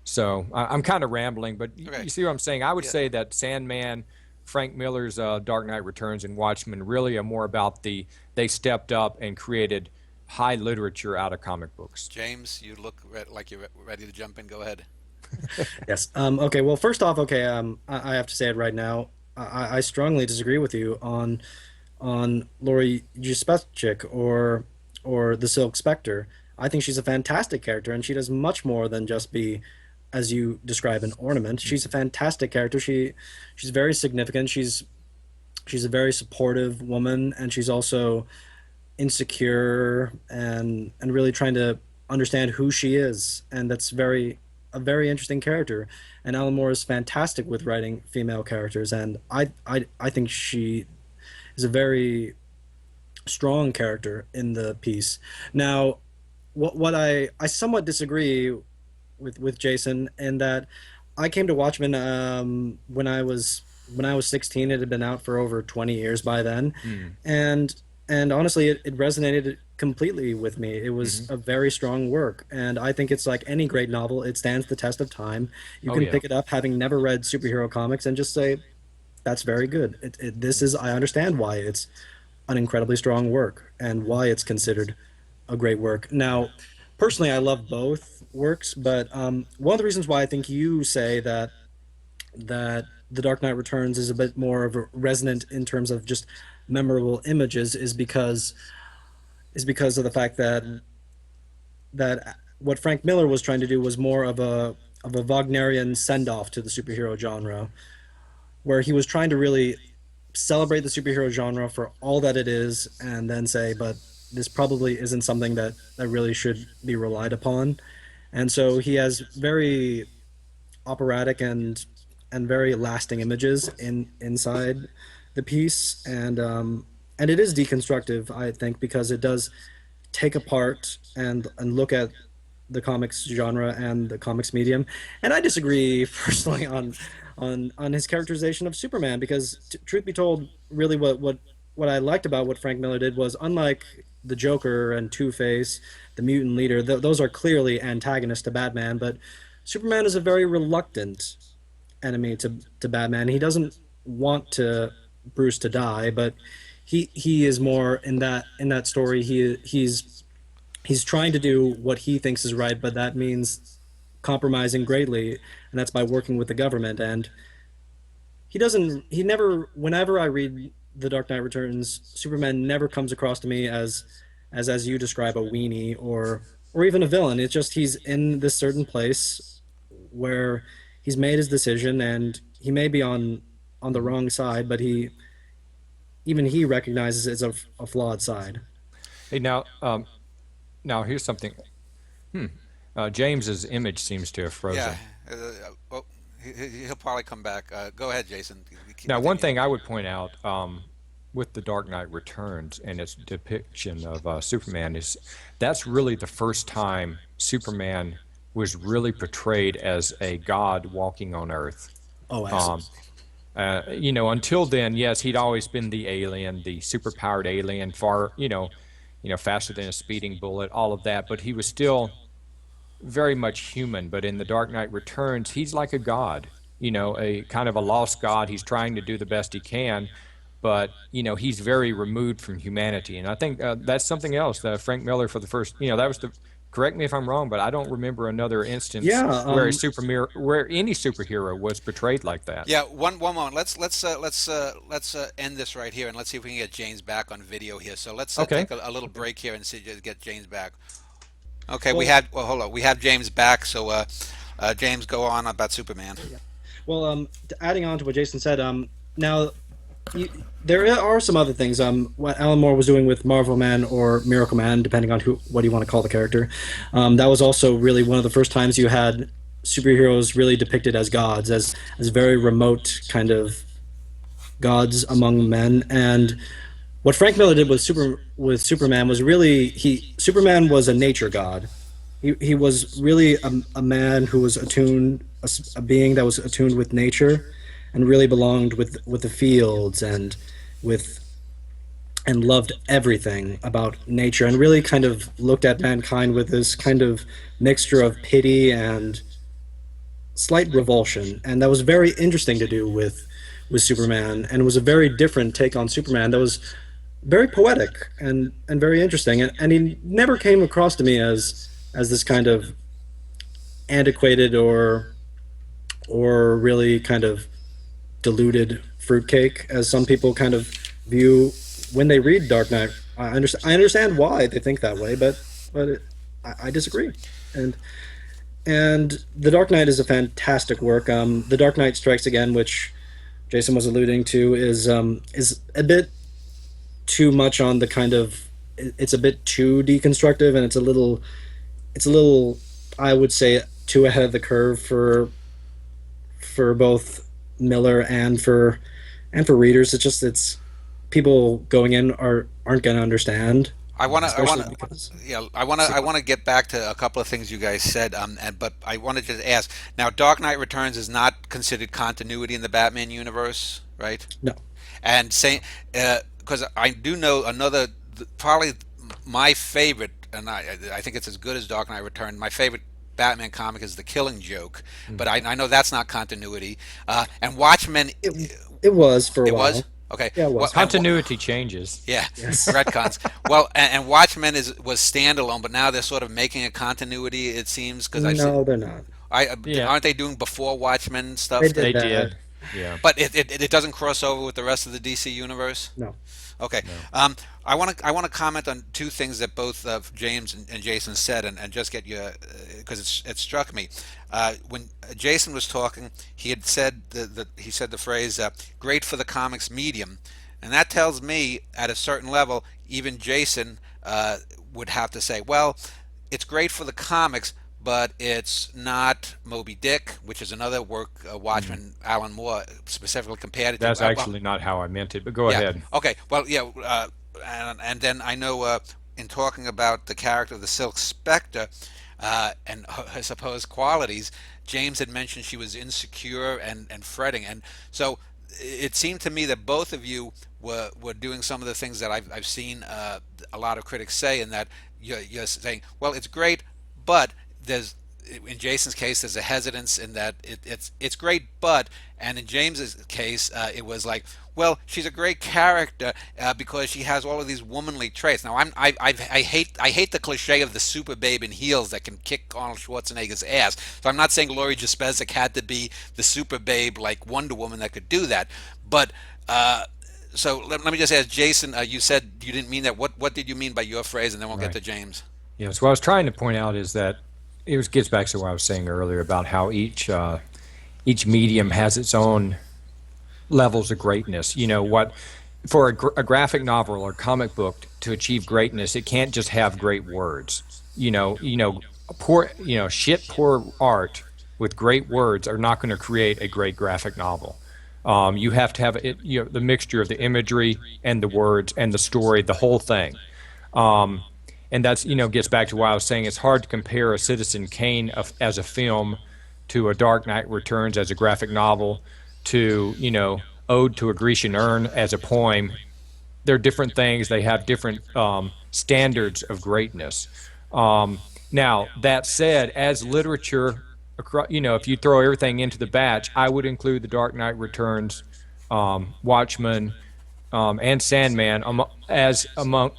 So I'm kind of rambling, but Okay. you see what I'm saying? I would Yeah. say that Sandman, Frank Miller's Dark Knight Returns, and Watchmen really are more about they stepped up and created high literature out of comic books. James, you look like you're ready to jump in. Go ahead. Yes. Okay. Well, first off, okay. I have to say it right now. I strongly disagree with you on Laurie Juspechik or the Silk Spectre. I think she's a fantastic character, and she does much more than just be, as you describe, an ornament. She's a fantastic character. She's very significant. She's a very supportive woman, and she's also insecure and really trying to understand who she is, and that's a very interesting character. And Alan Moore is fantastic with writing female characters, and I think she is a very strong character in the piece. Now, what I somewhat disagree with Jason in that I came to Watchmen when I was 16. It had been out for over 20 years by then, and honestly, it resonated completely with me. It was a very strong work, and I think it's like any great novel. It stands the test of time. You Oh can yeah. pick it up having never read superhero comics and just say, that's very good. This is, I understand why it's an incredibly strong work and why it's considered a great work. Now, personally, I love both works, but one of the reasons why I think you say that The Dark Knight Returns is a bit more of a resonant in terms of just memorable images is because of the fact that what Frank Miller was trying to do was more of a Wagnerian send off to the superhero genre. where he was trying to really celebrate the superhero genre for all that it is, and then say, but this probably isn't something that really should be relied upon. And so he has very operatic and very lasting images inside the piece, and it is deconstructive, I think, because it does take apart and look at the comics genre and the comics medium. And I disagree personally on his characterization of Superman, because truth be told, really what I liked about what Frank Miller did was, unlike the Joker and Two Face, the mutant leader, those are clearly antagonists to Batman, but Superman is a very reluctant enemy to Batman. He doesn't want to Bruce to die, but he is more in that story. He's trying to do what he thinks is right, but that means compromising greatly, and that's by working with the government. And he never, whenever I read The Dark Knight Returns, Superman never comes across to me as you describe, a weenie or even a villain. It's just he's in this certain place where he's made his decision, and he may be on the wrong side, but he recognizes it's a flawed side. Hey, now here's something. James's image seems to have Yeah. frozen. Well, he'll probably come back. Go ahead, Jason. Now, one Continue. thing I would point out with The Dark Knight Returns and its depiction of Superman is that's really the first time Superman was really portrayed as a god walking on Earth. Oh, Um, excellent. until then, yes, he'd always been the alien, the superpowered alien, far, faster than a speeding bullet, all of that. But he was still very much human. But in The Dark Knight Returns, he's like a god, a kind of a lost god. He's trying to do the best he can, but he's very removed from humanity. And I think that's something else that Frank Miller for the first, that was the. Correct me if I'm wrong, but I don't remember another instance Yeah, where any superhero was portrayed like that. Yeah, one moment. Let's end this right here, and let's see if we can get James back on video here. So let's Okay. take a little break here and see just get James back. Okay, we well, had well, hold on. We have James back. So James, go on about Superman. yeah. Well, adding on to what Jason said, now you, there are some other things. What Alan Moore was doing with Marvel Man or Miracle Man, depending on what you want to call the character, that was also really one of the first times you had superheroes really depicted as gods, as very remote kind of gods among men. And what Frank Miller did with Superman was really he Superman was a nature god. He was really a man who was attuned, a being that was attuned with nature, and really belonged with the fields with and loved everything about nature, and really kind of looked at mankind with this kind of mixture of pity and slight revulsion. And that was very interesting to do with Superman, and it was a very different take on Superman that was very poetic and very interesting. And he never came across to me as this kind of antiquated or really kind of diluted fruitcake, as some people kind of view when they read Dark Knight. I understand why they think that way, but I disagree. And The Dark Knight is a fantastic work. The Dark Knight Strikes Again, which Jason was alluding to, is a bit too much on the kind of, it's a bit too deconstructive, and it's a little, I would say, too ahead of the curve for both Miller and for readers. It's people going in aren't going to understand, I want especially to, because yeah, I want to get back to a couple of things you guys said. But I want to just ask now. Dark Knight Returns is not considered continuity in the Batman universe, right? no. And saying because I do know another probably my favorite, and I think it's as good as Dark Knight Returns. My favorite Batman comic is The Killing Joke, but I know that's not continuity. And Watchmen, It was for a it was while. okay. Yeah, it was. Continuity changes. Yeah, Yes. retcons. Well, and Watchmen was standalone, but now they're sort of making a continuity. It seems because I see, No, they're not. Yeah, aren't they doing before Watchmen They stuff? did they that. did. Yeah. But it doesn't cross over with the rest of the DC universe. No. Okay. No. I want to comment on two things that both James and Jason said, and just get your because it struck me when Jason was talking. He had said he said the phrase "great for the comics medium," and that tells me at a certain level, even Jason would have to say, well, it's great for the comics, but it's not Moby Dick, which is another work Mhm. Watchmen Alan Moore specifically compared it to. That's actually not how I meant it, but go Yeah. ahead. Okay. Well, yeah. And then I know in talking about the character of the Silk Spectre and her supposed qualities, James had mentioned she was insecure and fretting, and so it seemed to me that both of you were doing some of the things that I've seen a lot of critics say, in that you're saying, well, it's great, but there's in Jason's case, there's a hesitance in that it's great, but, and in James's case, it was like, well, she's a great character because she has all of these womanly traits. Now, I hate the cliche of the super babe in heels that can kick Arnold Schwarzenegger's ass. So I'm not saying Laurie Jaspezek had to be the super babe like Wonder Woman that could do that, but. So let me just ask Jason. You said you didn't mean that. What did you mean by your phrase? And then we'll get Right. to James. Yeah. So what I was trying to point out is that gets back to what I was saying earlier about how each medium has its own levels of greatness. You know what? For a graphic novel or comic book to achieve greatness, it can't just have great words. Poor, shit poor art with great words are not going to create a great graphic novel. You have to have it, the mixture of the imagery and the words and the story, the whole thing. Um, and that's, gets back to what I was saying. It's hard to compare a Citizen Kane as a film to a Dark Knight Returns as a graphic novel to, Ode to a Grecian Urn as a poem. They're different things. They have different standards of greatness. Now, that said, as literature, if you throw everything into the batch, I would include The Dark Knight Returns, Watchmen, and Sandman as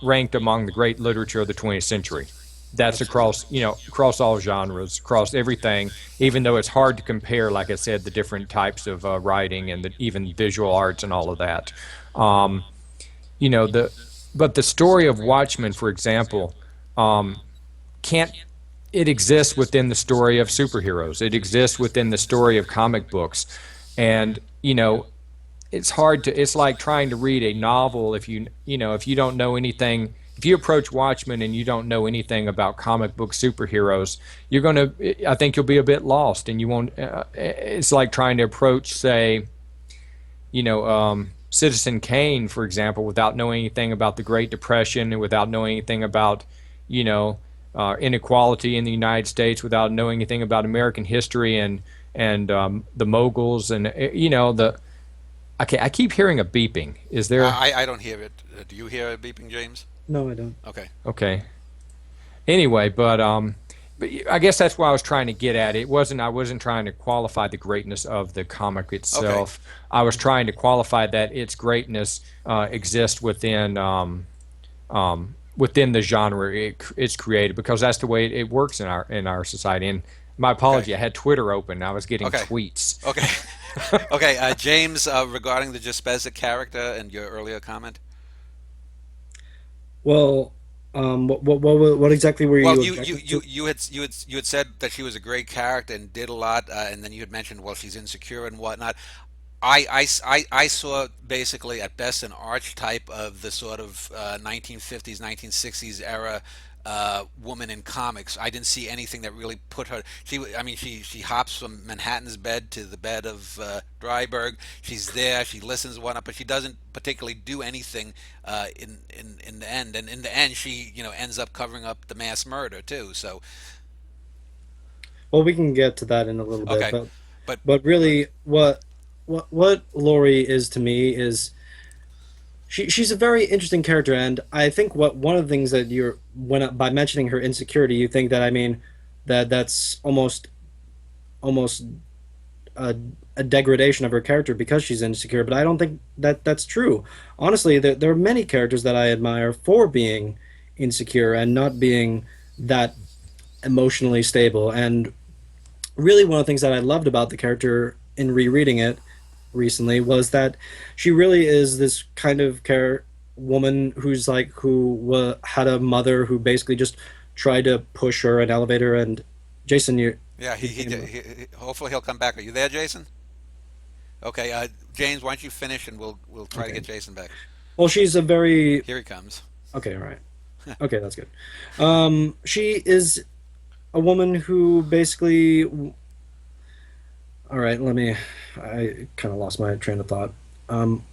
ranked among the great literature of the 20th century. That's Absolutely. across all genres, across everything. Even though it's hard to compare, like I said, the different types of writing and even visual arts and all of that. Um, you know the but the story of Watchmen, for example, um, can't it exists within the story of superheroes. It exists within the story of comic books, and it's like trying to read a novel if you don't know anything. If you approach Watchmen and you don't know anything about comic book superheroes, I think you'll be a bit lost, and you won't. It's like trying to approach, say, Citizen Kane, for example, without knowing anything about the Great Depression and without knowing anything about, inequality in the United States, without knowing anything about American history and the moguls and the. Okay, I keep hearing a beeping. Is there? I don't hear it. Do you hear it beeping, James? No, I don't. Okay. Okay. Anyway, but I guess that's what I was trying to get at. I wasn't trying to qualify the greatness of the comic Okay. itself. I was trying to qualify that its greatness exists within the genre it's created, because that's the way it works in our society. And my Okay. apology, I had Twitter open. I was getting Okay. tweets. Okay. Okay. James, regarding the Jaspezek character and your earlier comment. Well, what exactly were Well, you you you objecting you to? you had said that she was a great character and did a lot, and then you had mentioned, well, she's insecure and whatnot. I saw basically at best an archetype of the sort of 1950s, 1960s era woman in comics. I didn't see anything that really put her. I mean, she hops from Manhattan's bed to the bed of Dryburgh. She's there. She listens and whatnot, but she doesn't particularly do anything in the end. And in the end, she ends up covering up the mass murder too. So Well, we can get to that in a little bit, okay, but but go ahead. really, what Lori is to me is she's a very interesting character, and I think what one of the things that by mentioning her insecurity, you think that, I mean, that's almost a, a degradation of her character because she's insecure, but I don't think that that's true. Honestly, there are many characters that I admire for being insecure and not being that emotionally stable. And really, one of the things that I loved about the character in rereading it recently was that she really is this kind of woman who's had a mother who basically just tried to push her and elevate her and Jason, Yeah, you came. hopefully he'll come back. Are you there, Jason? Okay, James, why don't you finish and we'll try to Okay. get Jason back. Well, she's a very Here he comes. okay. All right. Okay, that's good. She is a woman who basically. All right, let me. I kind of lost my train of thought. Um,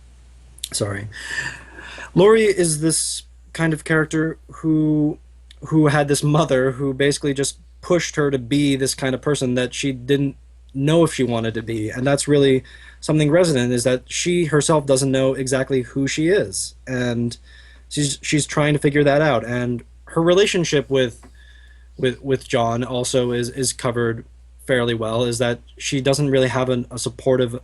sorry. Lori is this kind of character who had this mother who basically just pushed her to be this kind of person that she didn't know if she wanted to be, and that's really something resonant is that she herself doesn't know exactly who she is, and she's trying to figure that out, and her relationship with John also is covered fairly well. Is that she doesn't really have a supportive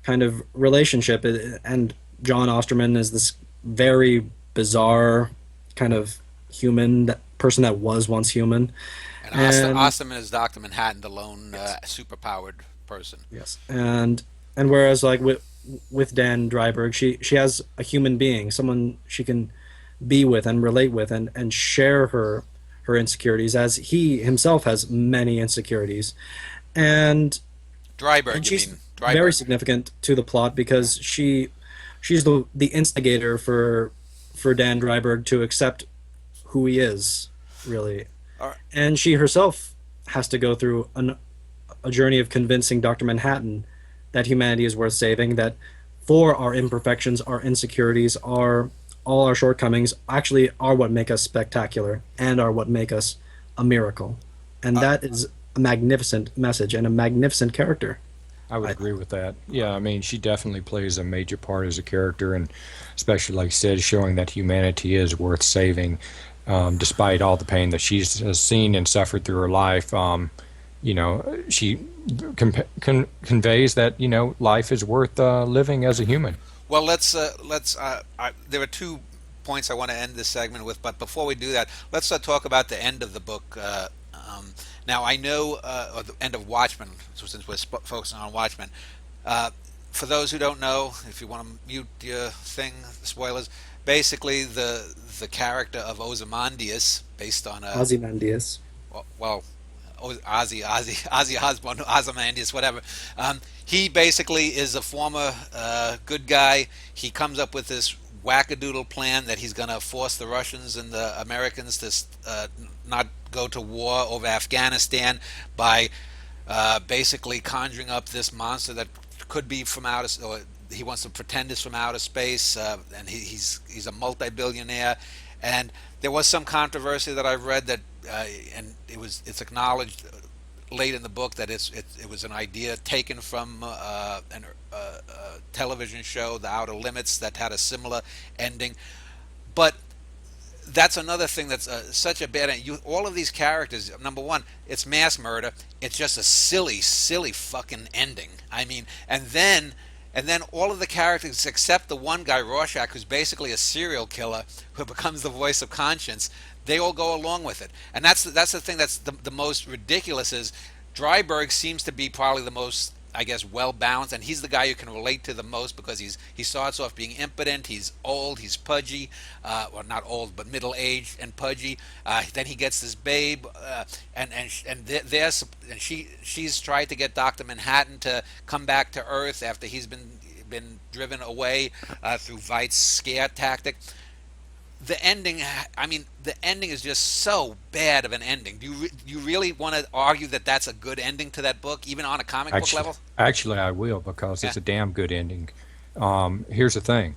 kind of relationship, and John Osterman is this very bizarre kind of human that person that was once human, And and Osterman is Doctor Manhattan, the lone yes, superpowered person. yes, and whereas like with Dan Dryberg, she has a human being, someone she can be with and relate with and share her insecurities as he himself has many insecurities, and Dryberg, you she's mean very Dryberg? significant to the plot Yeah. because she's the instigator for Dan Dryberg to accept who he is, really. All right. And she herself has to go through a journey of convincing Dr. Manhattan that humanity is worth saving, that for our imperfections, our insecurities, all our shortcomings actually are what make us spectacular and are what make us a miracle. And Uh, that is a magnificent message and a magnificent character. I would I agree with that. Yeah, I mean, she definitely plays a major part as a character, and especially, like I said, showing that humanity is worth saving, despite all the pain that she's has seen and suffered through her life. She conveys that life is worth living as a human. Well, let's. There are 2 points I want to end this segment with, but before we do that, let's talk about the end of the book. Now, I know, or the end of Watchmen, so since we're focusing on Watchmen. Uh, for those who don't know, if you want to mute your thing, spoilers. Basically, the character of Ozymandias, based on a Ozymandias. well, Ozzy Osbourne, Ozymandias, whatever. He basically is a former good guy. He comes up with this wackadoodle plan that he's going to force the Russians and the Americans to not go to war over Afghanistan by basically conjuring up this monster that could be from outer, or he wants to pretend is from outer space, and he's a multi-billionaire. And there was some controversy that I've read that, and it's acknowledged late in the book that it was an idea taken from a television show, The Outer Limits, that had a similar ending. But that's another thing that's such a bad. All of these characters. Number one, it's mass murder. It's just a silly, silly fucking ending. I mean, and then all of the characters except the one guy, Rorschach, who's basically a serial killer who becomes the voice of conscience. They all go along with it, and that's the thing that's the most ridiculous is Dryberg seems to be probably the most, I guess, well balanced, and he's the guy you can relate to the most because he starts off being impotent, he's old, he's pudgy, well, not old but middle aged and pudgy. Then he gets this babe, and she's tried to get Doctor Manhattan to come back to Earth after he's been driven away through Veidt's scare tactic. The ending, I mean, the ending is just so bad of an ending. Do you really want to argue that that's a good ending to that book, even on a comic book Actually, level? actually, I will because Yeah. it's a damn good ending. Here's the thing,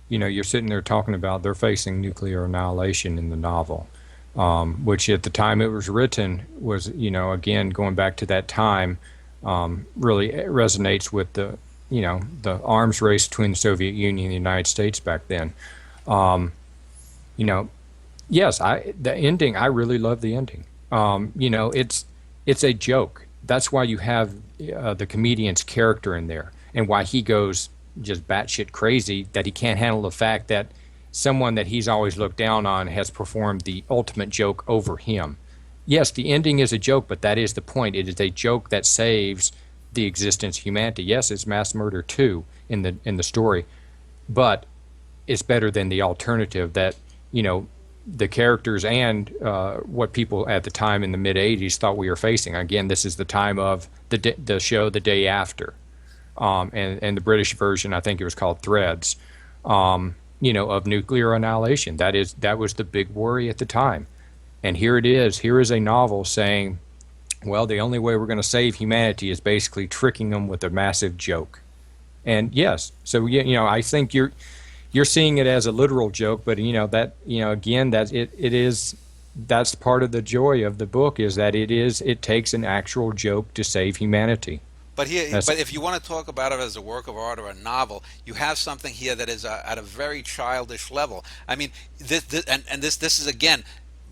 you're sitting there talking about they're facing nuclear annihilation in the novel, which at the time it was written was, again going back to that time, really resonates with the arms race between the Soviet Union and the United States back then. Um, you know, yes, the ending. I really love the ending. It's a joke. That's why you have the comedian's character in there, and why he goes just batshit crazy that he can't handle the fact that someone that he's always looked down on has performed the ultimate joke over him. Yes, the ending is a joke, but that is the point. It is a joke that saves the existence of humanity. Yes, it's mass murder too in the story, but it's better than the alternative that you know the characters and what people at the time in the mid '80s thought we were facing. Again, this is the time of the show The Day After, and the British version, I think it was called Threads, of nuclear annihilation. That was the big worry at the time. And here it is. Here is a novel saying, well, the only way we're going to save humanity is basically tricking them with a massive joke. And yes, so I think you're seeing it as a literal joke, but again, that it is. That's part of the joy of the book, is that it takes an actual joke to save humanity. But here, That's, but if you want to talk about it as a work of art or a novel, you have something here that is at a very childish level. I mean, this is again,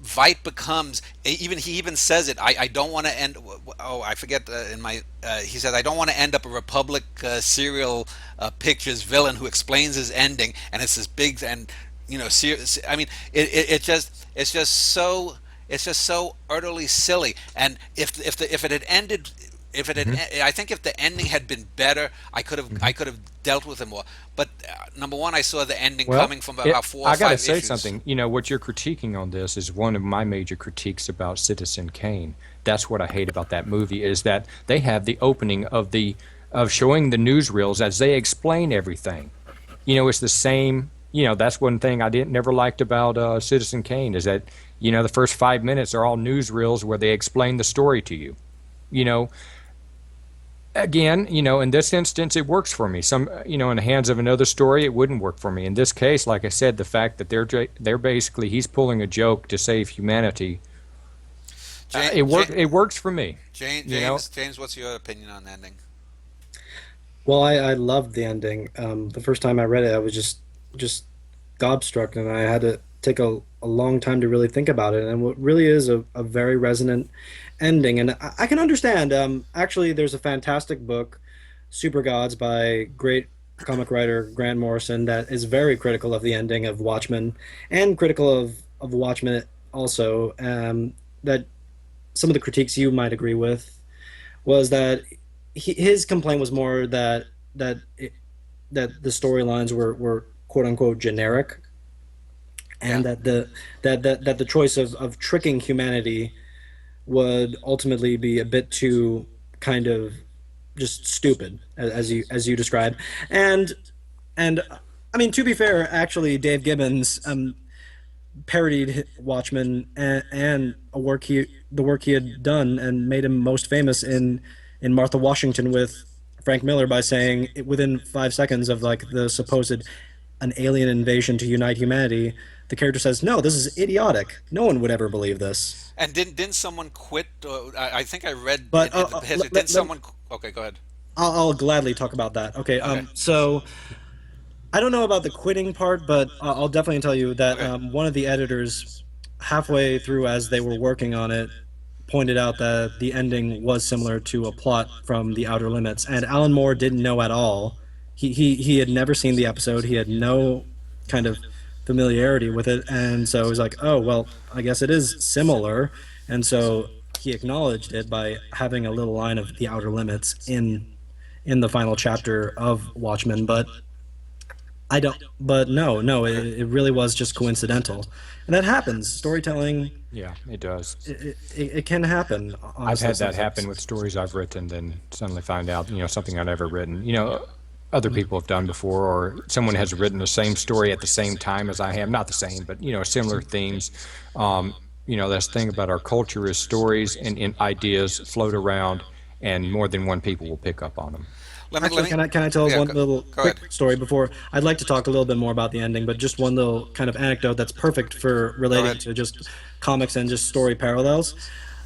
Veidt becomes even he even says it. I don't want to end. Oh, I forget in my. He says I don't want to end up a Republic serial pictures villain who explains his ending, and it's this big and serious. I mean, it's just so utterly silly. And if it had ended. If it had, mm-hmm. I think if the ending had been better, I could have dealt with it more. But number one, I saw the ending Well, coming from about four or I got to five say issues. something. What you're critiquing on this is one of my major critiques about Citizen Kane. That's what I hate about that movie, is that they have the opening of showing the newsreels as they explain everything. It's the same. That's one thing I never liked about Citizen Kane, is that the first 5 minutes are all newsreels where they explain the story to you. Again, in this instance, it works for me. In the hands of another story, it wouldn't work for me. In this case, like I said, the fact that they're basically, he's pulling a joke to save humanity. It works for me. James, what's your opinion on the ending? Well, I loved the ending. The first time I read it, I was just gobstruck, and I had to take a long time to really think about it. And what really is a very resonant ending, and I can understand. Actually, there's a fantastic book, Super Gods, by great comic writer Grant Morrison, that is very critical of the ending of Watchmen, and critical of Watchmen also. That some of the critiques you might agree with was that his complaint was more that the storylines were quote unquote generic, and Yeah. that the choice of tricking humanity would ultimately be a bit too kind of just stupid, as you described. And I mean, to be fair, actually Dave Gibbons parodied Watchmen, and the work he had done, and made him most famous in Martha Washington with Frank Miller, by saying within 5 seconds of like the supposed an alien invasion to unite humanity, the character says, "No, this is idiotic. No one would ever believe this." And didn't someone quit? I think I read But in the history. Didn't someone? Okay, go ahead. I'll gladly talk about that. Okay, Okay. so I don't know about the quitting part, but I'll definitely tell you that Okay. one of the editors, halfway through as they were working on it, pointed out that the ending was similar to a plot from The Outer Limits, and Alan Moore didn't know at all. He had never seen the episode. He had no kind of familiarity with it, and so he was like, "Oh well, I guess it is similar." And so he acknowledged it by having a little line of The Outer Limits in the final chapter of Watchmen, but I don't. But no, it really was just coincidental, and that happens. Storytelling, Yeah, it does. it can happen. I've Honestly, had that sometimes. happen with stories I've written, then suddenly find out, something I've never written. Other people have done before, or someone has written the same story at the same time as I have. Not the same, but similar themes. That's the thing about our culture, is stories and ideas float around, and more than one people will pick up on them. Let Actually, me. can I tell Yeah, one little go ahead. quick story before? I'd like to talk a little bit more about the ending, but just one little kind of anecdote that's perfect for Go relating ahead. to just comics and just story parallels.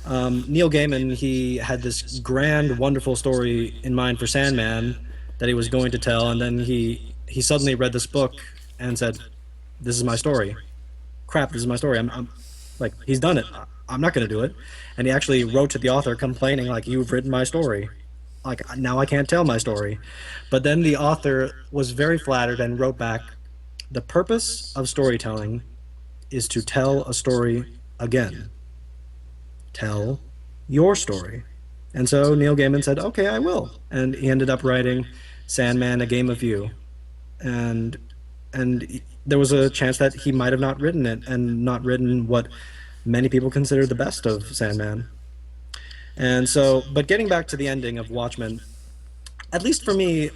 Neil Gaiman, he had this grand, wonderful story in mind for Sandman that he was going to tell, and then he suddenly read this book and said, "This is my story. Crap, this is my story. I'm like, he's done it. I'm not going to do it." And he actually wrote to the author complaining, like, "You've written my story. Like, now I can't tell my story." But then the author was very flattered and wrote back, "The purpose of storytelling is to tell a story again. Tell your story." And so Neil Gaiman said, "Okay, I will." And he ended up writing Sandman: A Game of You. And there was a chance that he might have not written it and not written what many people consider the best of Sandman. And so, but getting back to the ending of Watchmen, at least for me,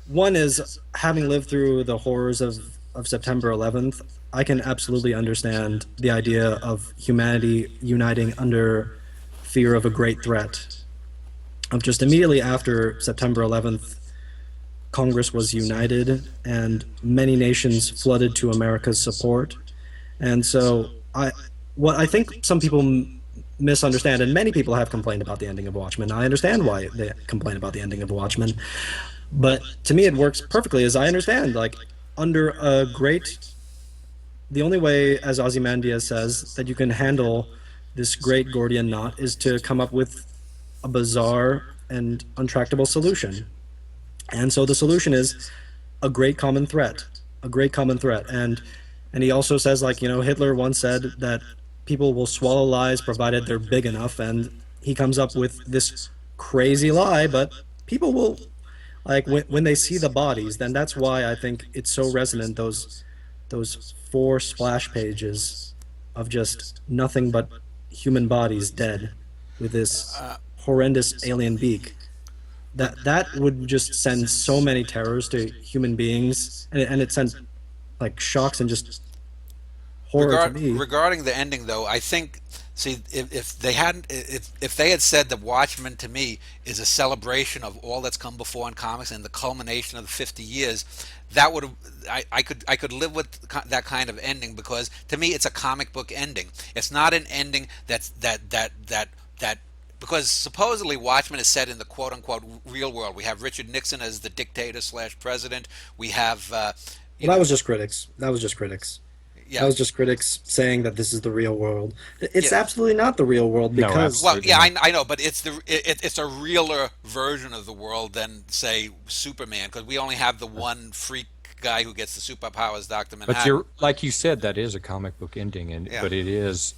one is having lived through the horrors of September 11th, I can absolutely understand the idea of humanity uniting under fear of a great threat. Of just immediately after September 11th, Congress was united and many nations flooded to America's support. And so what I think some people misunderstand, and many people have complained about the ending of Watchmen. I understand why they complain about the ending of Watchmen, but to me, it works perfectly, as I understand. Like, under a great, the only way, as Ozymandias says, that you can handle this great Gordian knot is to come up with a bizarre and untractable solution. And so the solution is a great common threat, a great common threat. And he also says, like, Hitler once said that people will swallow lies provided they're big enough, and he comes up with this crazy lie, but people will, like, when they see the bodies, then that's why I think it's so resonant, those four splash pages of just nothing but human bodies dead with this horrendous alien beak. That would just send so many terrors to human beings, and it sent like shocks and just horror to me. Regarding the ending, though, I think, see, if they hadn't, if they had said that Watchmen to me is a celebration of all that's come before in comics and the culmination of the 50 years, that would have, I could live with that kind of ending, because to me it's a comic book ending. It's not an ending that because supposedly Watchmen is set in the quote unquote real world. We have Richard Nixon as the dictator slash president. We have Well, that was just critics. That was just critics. That yeah. was just critics saying that this is the real world. It's Yeah. absolutely not the real world, No, because Well, absolutely yeah, not. I know, but it's a realer version of the world than, say, Superman, because we only have the one freak guy who gets the superpowers, Doctor But Manhattan. you're like you said, that is a comic book ending, and Yeah. but it is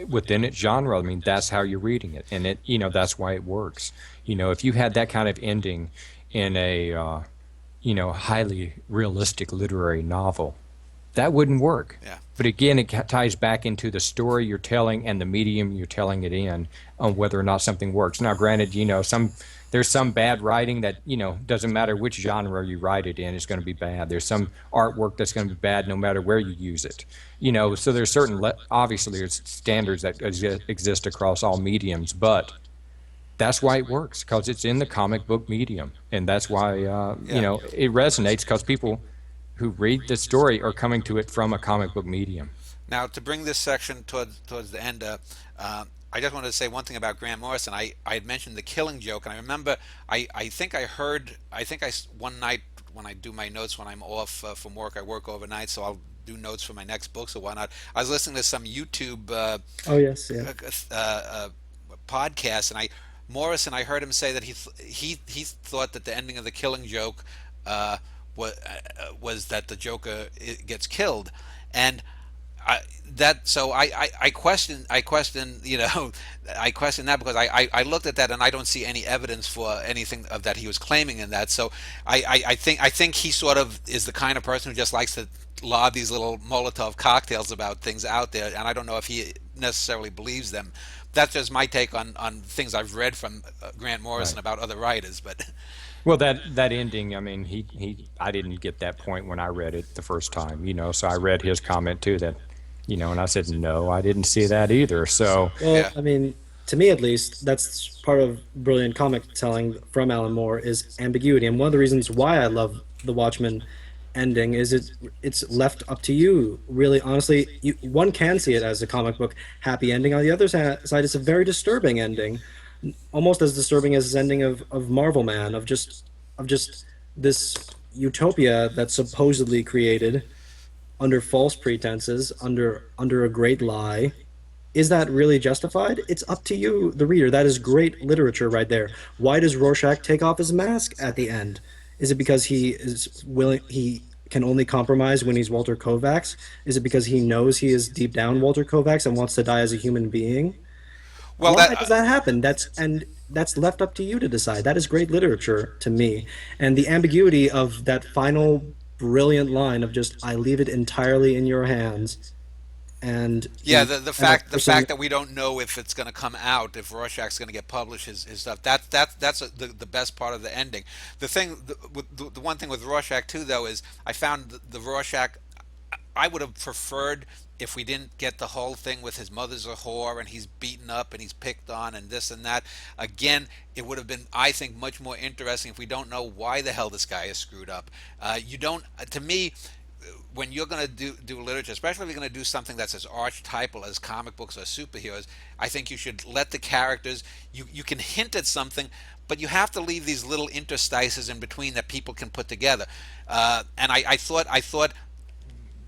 within its genre. I mean, that's how you're reading it, and that's why it works. If you had that kind of ending in a highly realistic literary novel, that wouldn't work. Yeah. But again, it ties back into the story you're telling and the medium you're telling it in, on whether or not something works. Now, granted, there's some bad writing that doesn't matter which genre you write it in, it's going to be bad. There's some artwork that's going to be bad no matter where you use it. So there's obviously there's standards that exist across all mediums, but that's why it works, because it's in the comic book medium, and that's why Yeah. it resonates, because people who read the story are coming to it from a comic book medium. Now, to bring this section towards the end, I just wanted to say one thing about Grant Morrison. I had mentioned the Killing Joke, and I remember I think I heard one night when I do my notes when I'm off from work. I work overnight, so I'll do notes for my next books or whatnot. I was listening to some YouTube oh yes, yeah. podcast, and I heard him say that he thought that the ending of the Killing Joke was that the Joker gets killed, and I question I question that, because I looked at that and I don't see any evidence for anything of that he was claiming in that. So I think he sort of is the kind of person who just likes to lob these little Molotov cocktails about things out there, and I don't know if he necessarily believes them. That's just my take on things I've read from Grant Morrison Right. about other writers, but Well, that ending, I mean, I didn't get that point when I read it the first time, so I read his comment too, that, and I said, no, I didn't see that either. So, Well, yeah. I mean, to me at least, that's part of brilliant comic telling from Alan Moore, is ambiguity. And one of the reasons why I love the Watchmen ending is it's left up to you. Really, honestly, one can see it as a comic book happy ending. On the other side, it's a very disturbing ending, almost as disturbing as the ending of Marvel Man, of just this utopia that's supposedly created under false pretenses, under a great lie. Is that really justified? It's up to you, the reader. That is great literature right there. Why does Rorschach take off his mask at the end? Is it because he is willing? He can only compromise when he's Walter Kovacs? Is it because he knows he is deep down Walter Kovacs and wants to die as a human being? Well, Why does that happen? That's left up to you to decide. That is great literature to me. And the ambiguity of that final brilliant line of just, I leave it entirely in your hands, and Yeah, the the and the fact person. that we don't know if it's going to come out, if Rorschach's going to get published, his stuff. That's the best part of the ending. The one thing with Rorschach too, though, is I found the Rorschach. I would have preferred if we didn't get the whole thing with his mother's a whore and he's beaten up and he's picked on and this and that. Again, it would have been, I think, much more interesting if we don't know why the hell this guy is screwed up. You don't, to me, when you're going to do literature, especially if you're going to do something that's as archetypal as comic books or superheroes, I think you should let the characters. You can hint at something, but you have to leave these little interstices in between that people can put together. And I thought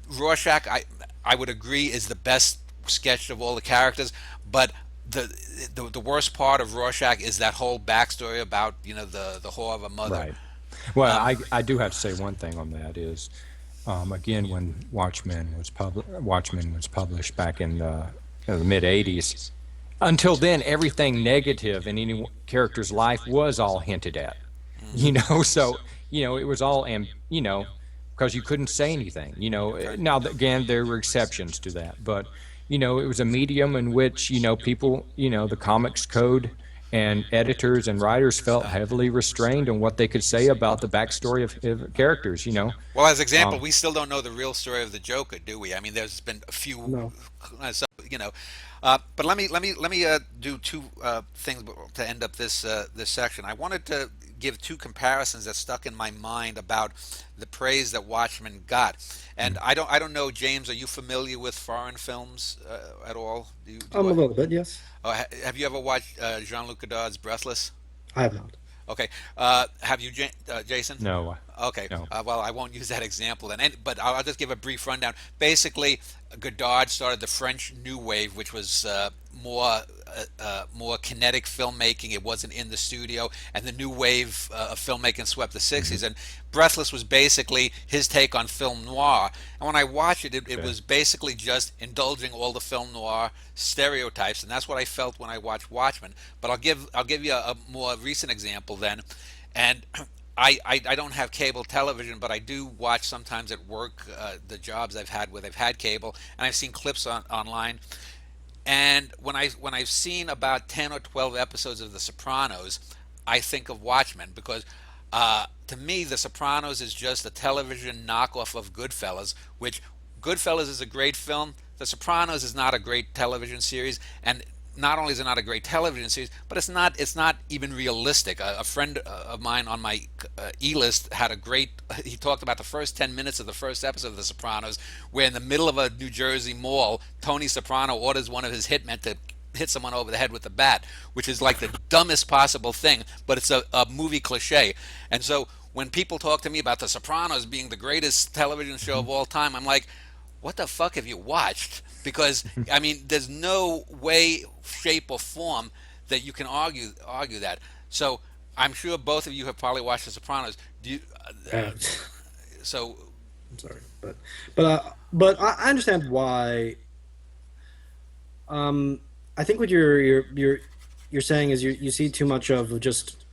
Rorschach, I would agree, is the best sketched of all the characters, but the worst part of Rorschach is that whole backstory about the whore of a mother. Right. Well, Um, I do have to say one thing on that is, again, when Watchmen was published back in the mid '80s, until then, everything negative in any character's life was all hinted at. You mhm, know, so it was all, because you couldn't say anything. okay. Now again, there were exceptions to that, but it was a medium in which people, the comics code and editors and writers felt heavily restrained on what they could say about the backstory of characters. Well, as example, Um, we still don't know the real story of the Joker, do we? I mean, there's been a few, No. so, you know. But let me do two things to end up this section. I wanted to give two comparisons that stuck in my mind about the praise that Watchmen got, and I don't know, James, are you familiar with foreign films at all? A little bit, yes. Have you ever watched Jean-Luc Godard's Breathless? I have not. Okay. Have you, Jason? no, Okay. no. Well, I won't use that example then, but I'll just give a brief rundown. Basically, Godard started the French New Wave, which was more kinetic filmmaking. It wasn't in the studio, and the new wave of filmmaking swept the Hmm. '60s. And Breathless was basically his take on film noir. And when I watched it, it Okay. was basically just indulging all the film noir stereotypes, and that's what I felt when I watched Watchmen. But I'll give you a more recent example then, and I don't have cable television, but I do watch sometimes at work the jobs I've had where they've had cable, and I've seen clips online. And when I've seen about 10 or 12 episodes of The Sopranos, I think of Watchmen because to me The Sopranos is just a television knockoff of Goodfellas, which Goodfellas is a great film. The Sopranos is not a great television series, and not only is it not a great television series, but it's not even realistic. A friend of mine on my e-list had a great. He talked about the first 10 minutes of the first episode of The Sopranos, where in the middle of a New Jersey mall, Tony Soprano orders one of his hitmen to hit someone over the head with a bat, which is like the dumbest possible thing, but it's a movie cliche. And so when people talk to me about The Sopranos being the greatest television show of all time, I'm like, what the fuck have you watched? Because I mean, there's no way, shape, or form that you can argue that. So I'm sure both of you have probably watched The Sopranos. Do you? Yeah. So I'm sorry, but I understand why. I think what you're saying is you see too much of just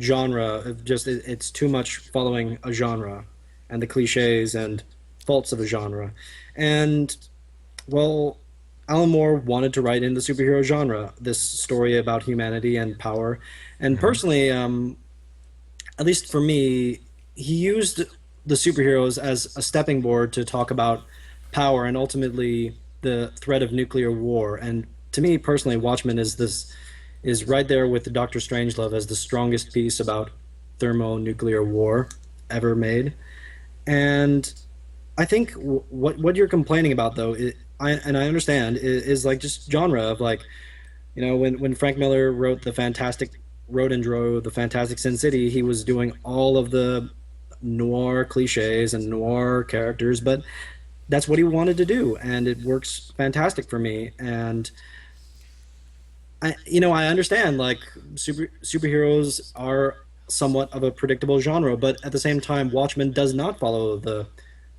genre, of just it's too much following a genre and the cliches and faults of a genre. And well, Alan Moore wanted to write in the superhero genre, this story about humanity and power. And Hmm. personally, at least for me, he used the superheroes as a stepping board to talk about power and ultimately the threat of nuclear war. And to me personally, Watchmen is right there with Doctor Strangelove as the strongest piece about thermonuclear war ever made. And I think what you're complaining about though, I understand, is like just genre of like, when Frank Miller wrote and drew the Fantastic Sin City, he was doing all of the noir cliches and noir characters, but that's what he wanted to do, and it works fantastic for me. And I understand like superheroes are somewhat of a predictable genre, but at the same time, Watchmen does not follow the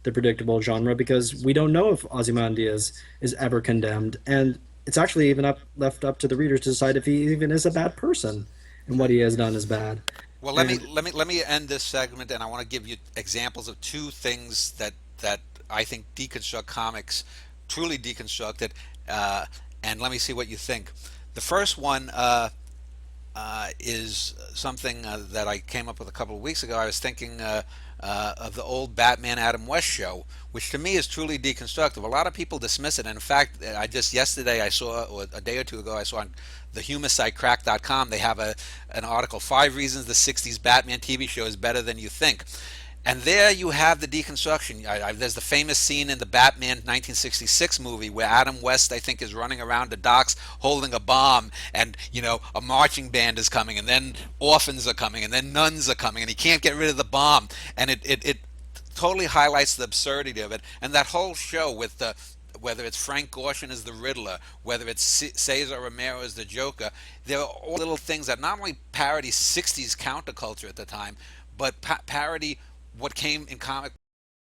predictable genre because we don't know if Ozymandias is ever condemned, and it's actually even left up to the readers to decide if he even is a bad person and what he has done is bad. Well, And let me end this segment, and I want to give you examples of two things that I think deconstruct comics, truly deconstructed, uh, and let me see what you think. The first one is something that I came up with a couple of weeks ago. I was thinking of the old Batman Adam West show, which to me is truly deconstructive. A lot of people dismiss it. And in fact, I just yesterday I saw, or a day or two ago, I saw on the humor site crack.com, they have an article, 5 Reasons the 60s Batman TV Show is Better Than You Think. And there you have the deconstruction. There's the famous scene in the Batman 1966 movie where Adam West, I think, is running around the docks holding a bomb, and a marching band is coming, and then orphans are coming, and then nuns are coming, and he can't get rid of the bomb, and it totally highlights the absurdity of it. And that whole show with the whether it's Frank Gorshin as the Riddler, whether it's Cesar Romero as the Joker, there are all little things that not only parody 60s counterculture at the time, but parody what came in comic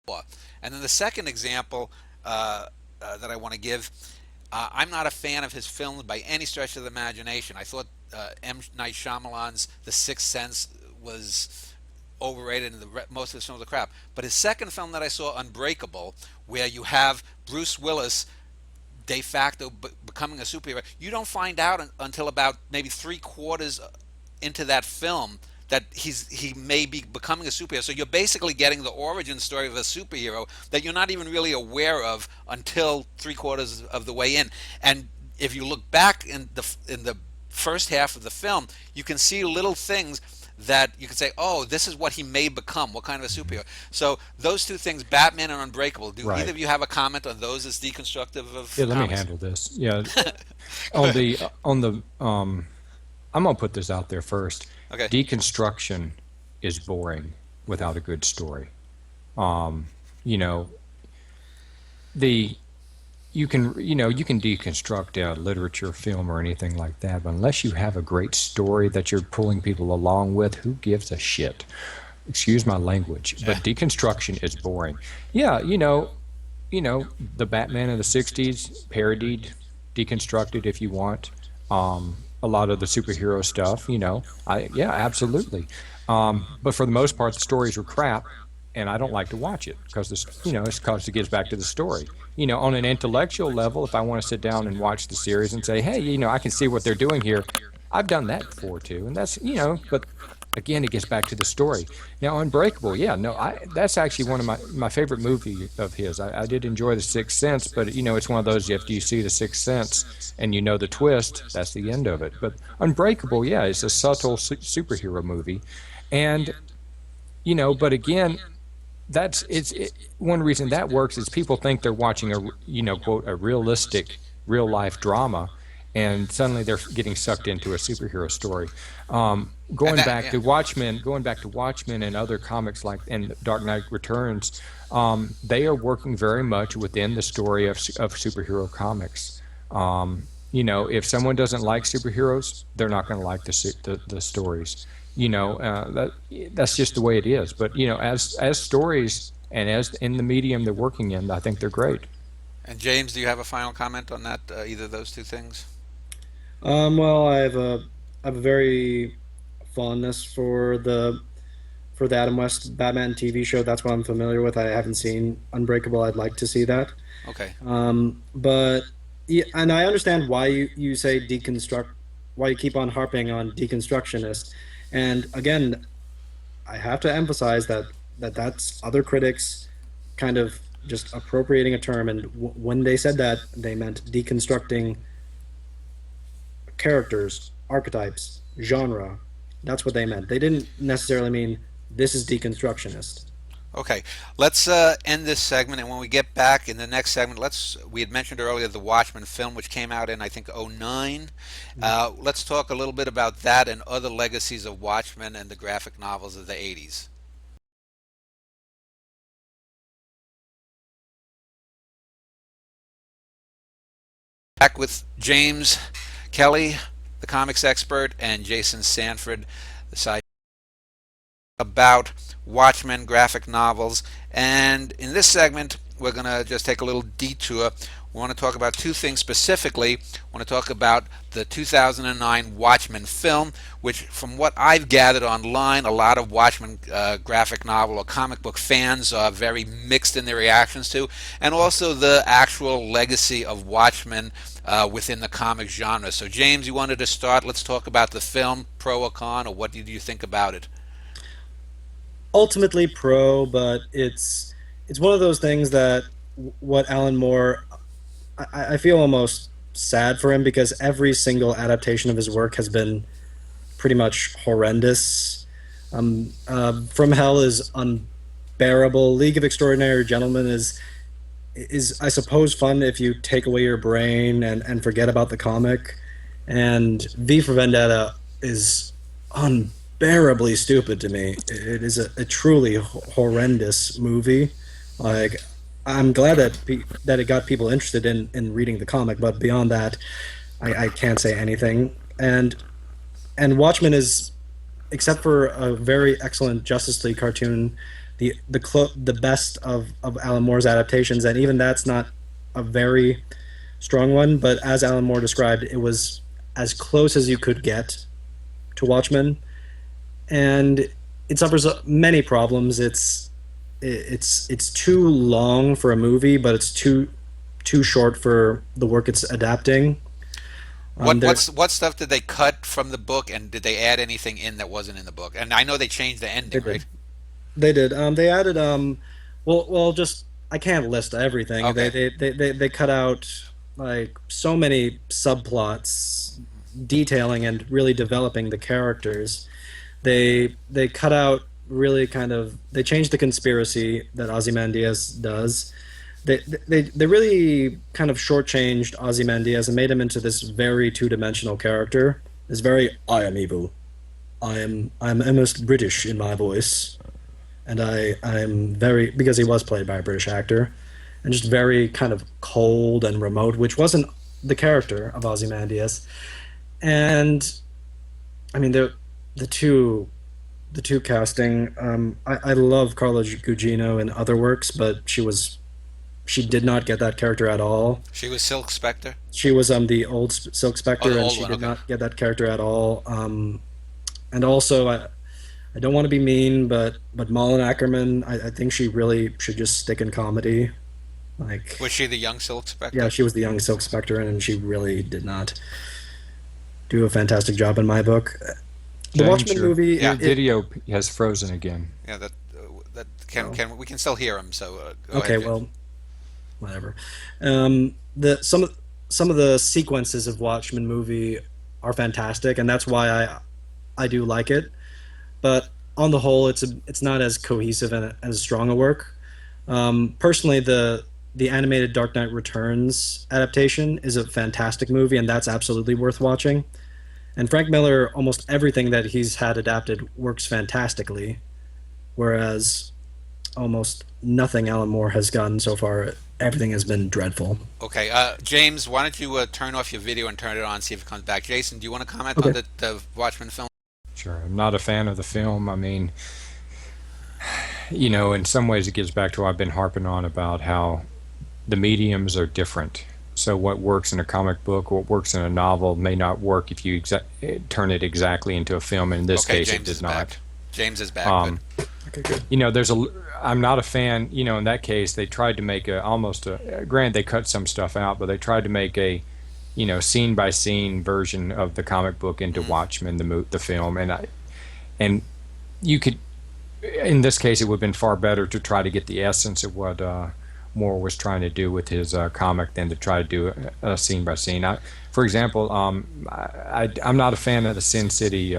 book. And then the second example that I want to give, I'm not a fan of his films by any stretch of the imagination. I thought M. Night Shyamalan's The Sixth Sense was overrated, and most of his films are crap. But his second film that I saw, Unbreakable, where you have Bruce Willis de facto becoming a superhero, you don't find out until about maybe 3/4 into that film that he may be becoming a superhero. So you're basically getting the origin story of a superhero that you're not even really aware of until 3/4 of the way in. And if you look back in the first half of the film, you can see little things that you can say, oh, this is what he may become, what kind of a superhero. So those two things, Batman and Unbreakable, do Right. either of you have a comment on those as deconstructive of Yeah, let me comics? handle this. Yeah, I'm gonna put this out there first. Okay. Deconstruction is boring without a good story. Um, you know, the you can deconstruct literature, film, or anything like that, but unless you have a great story that you're pulling people along with, who gives a shit? Excuse my language, but deconstruction is boring. Yeah, the Batman of the '60s parodied, deconstructed if you want. A lot of the superhero stuff, yeah, absolutely. But for the most part, the stories were crap, and I don't like to watch it because it's because it gets back to the story. On an intellectual level, if I want to sit down and watch the series and say, hey, I can see what they're doing here, I've done that before too, and that's but again, it gets back to the story. Now, Unbreakable, yeah, no, that's actually one of my favorite movie of his. I did enjoy The Sixth Sense, but it's one of those, after you see The Sixth Sense and you know the twist, that's the end of it. But Unbreakable, yeah, it's a subtle superhero movie, and but again, one reason that works is people think they're watching quote, a realistic real life drama, and suddenly they're getting sucked into a superhero story. Going back to Watchmen and other comics like and Dark Knight Returns, they are working very much within the story of superhero comics. If someone doesn't like superheroes, they're not going to like the stories. That's just the way it is. But as stories and as in the medium they're working in, I think they're great. And James, do you have a final comment on that? Either of those two things? well, I have a very fondness for the Adam West Batman TV show. That's what I'm familiar with. I haven't seen Unbreakable. I'd like to see that. Okay. But yeah, and I understand why you say deconstruct, why you keep on harping on deconstructionist. And again, I have to emphasize that's other critics kind of just appropriating a term, and when they said that, they meant deconstructing characters, archetypes, genre. That's what they meant. They didn't necessarily mean this is deconstructionist. Okay, let's end this segment, and when we get back in the next segment, we had mentioned earlier the Watchmen film, which came out in, I think, '09. Let's talk a little bit about that and other legacies of Watchmen and the graphic novels of the '80s. Back with James Kelly, the comics expert, and Jason Sanford, the sci about Watchmen graphic novels. And in this segment, we're going to just take a little detour. We want to talk about two things specifically. We want to talk about the 2009 Watchmen film, which, from what I've gathered online, a lot of Watchmen graphic novel or comic book fans are very mixed in their reactions to, and also the actual legacy of Watchmen within the comic genre. So, James, you wanted to start. Let's talk about the film, pro or con, or what did you think about it? Ultimately pro, but it's one of those things that what Alan Moore, I feel almost sad for him because every single adaptation of his work has been pretty much horrendous. From Hell is unbearable. League of Extraordinary Gentlemen is I suppose fun if you take away your brain and forget about the comic. And V for Vendetta is unbearably stupid to me. It is a truly horrendous movie. Like I'm glad that it got people interested in reading the comic, but beyond that, I can't say anything. And Watchmen is, except for a very excellent Justice League cartoon, the best of Alan Moore's adaptations, and even that's not a very strong one. But as Alan Moore described, it was as close as you could get to Watchmen, and it suffers many problems. It's too long for a movie, but it's too short for the work it's adapting. There What stuff did they cut from the book, and did they add anything in that wasn't in the book? And I know they changed the they ending, did right? they did they added just I can't list everything. Okay. They cut out like so many subplots detailing and really developing the characters. They cut out really kind of they changed the conspiracy that Ozymandias does. They really kind of shortchanged Ozymandias and made him into this very two-dimensional character. This very I am evil. I'm almost British in my voice, and I'm very because he was played by a British actor, and just very kind of cold and remote, which wasn't the character of Ozymandias. And I mean the two the two casting. I love Carla Gugino in other works, but she did not get that character at all. She was Silk Spectre. She was the old Silk Oh, Spectre, the and old she one. did Okay. not get that character at all. And also, I don't want to be mean, but Malin Ackerman, I think she really should just stick in comedy. Like, Was she the young Silk yeah, Spectre? she was the young Silk Spectre, and she really did not do a fantastic job in my book. The James, Watchmen movie, Yeah. your video has frozen again. Yeah. That oh, can we can still hear him. So go ahead, okay, James. well, whatever. The some of the sequences of Watchmen movie are fantastic, and that's why I do like it. But on the whole, it's not as cohesive and as strong a work. Personally, the animated Dark Knight Returns adaptation is a fantastic movie, and that's absolutely worth watching. And Frank Miller, almost everything that he's had adapted works fantastically, whereas almost nothing Alan Moore has gotten so far, everything has been dreadful. Okay, James, why don't you turn off your video and turn it on, see if it comes back. Jason, do you want to comment on Okay. the Watchmen film? Sure, I'm not a fan of the film. I mean, in some ways it gets back to what I've been harping on about how the mediums are different. So what works in a comic book, what works in a novel may not work if you turn it exactly into a film. And in this Okay, case, it James did is back. not. James is back. Good. Um, Okay, good. there's a. I'm not a fan. In that case, they tried to make a almost a. Granted, they cut some stuff out, but they tried to make a, scene by scene version of the comic book into Mm. Watchmen, the film, and you could in this case, it would have been far better to try to get the essence of what Moore was trying to do with his comic than to try to do a scene by scene. For example, I'm not a fan of the Sin City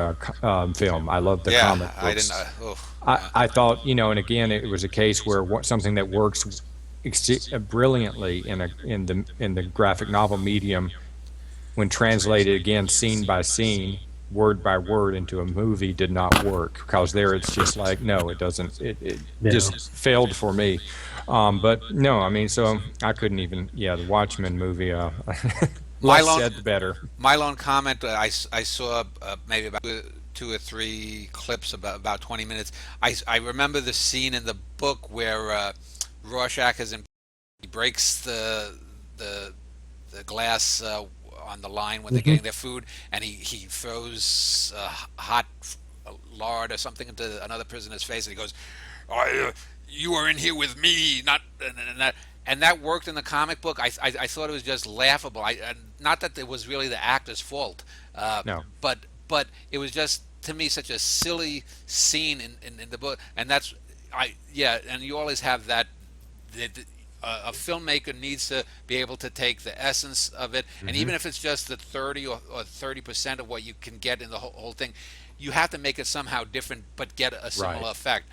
film. I love the Yeah, comic I didn't. books. Yeah. I thought, and again, it was a case where something that works brilliantly in the graphic novel medium, when translated again scene by scene, word by word into a movie, did not work, because there it's just like, no, it doesn't. It Yeah. just failed for me. But no, I mean, so I couldn't even. Yeah, the Watchmen movie. My Less lone said, the better. my lone comment. I saw maybe about two or three clips about 20 minutes. I remember the scene in the book where Rorschach is in. He breaks the the glass on the line when they're Hmm. getting their food, and he throws hot lard or something into another prisoner's face, and he goes, "You are in here with me, not," and that worked in the comic book. I thought it was just laughable. Not that it was really the actor's fault, uh, No. but it was just to me such a silly scene in the book, and that's yeah, and you always have that. A filmmaker needs to be able to take the essence of it, and Hmm. even if it's just the 30% of what you can get in the whole thing, you have to make it somehow different, but get a Right. similar effect.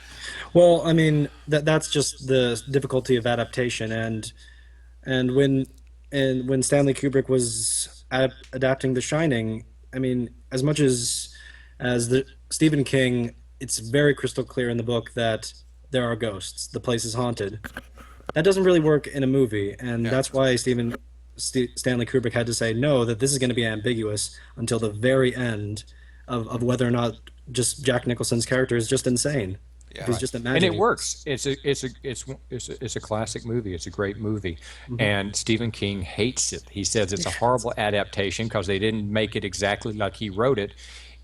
Well, I mean that's just the difficulty of adaptation, and when Stanley Kubrick was adapting The Shining, I mean, as much as the Stephen King, it's very crystal clear in the book that there are ghosts, the place is haunted. That doesn't really work in a movie, and Yeah. that's why Stanley Kubrick had to say no, that this is going to be ambiguous until the very end of whether or not just Jack Nicholson's character is just insane, if Yeah. he's Right. just And it imagining this. works. It's a classic movie. It's a great movie. Mhm. And Stephen King hates it. He says it's a horrible adaptation because they didn't make it exactly like he wrote it.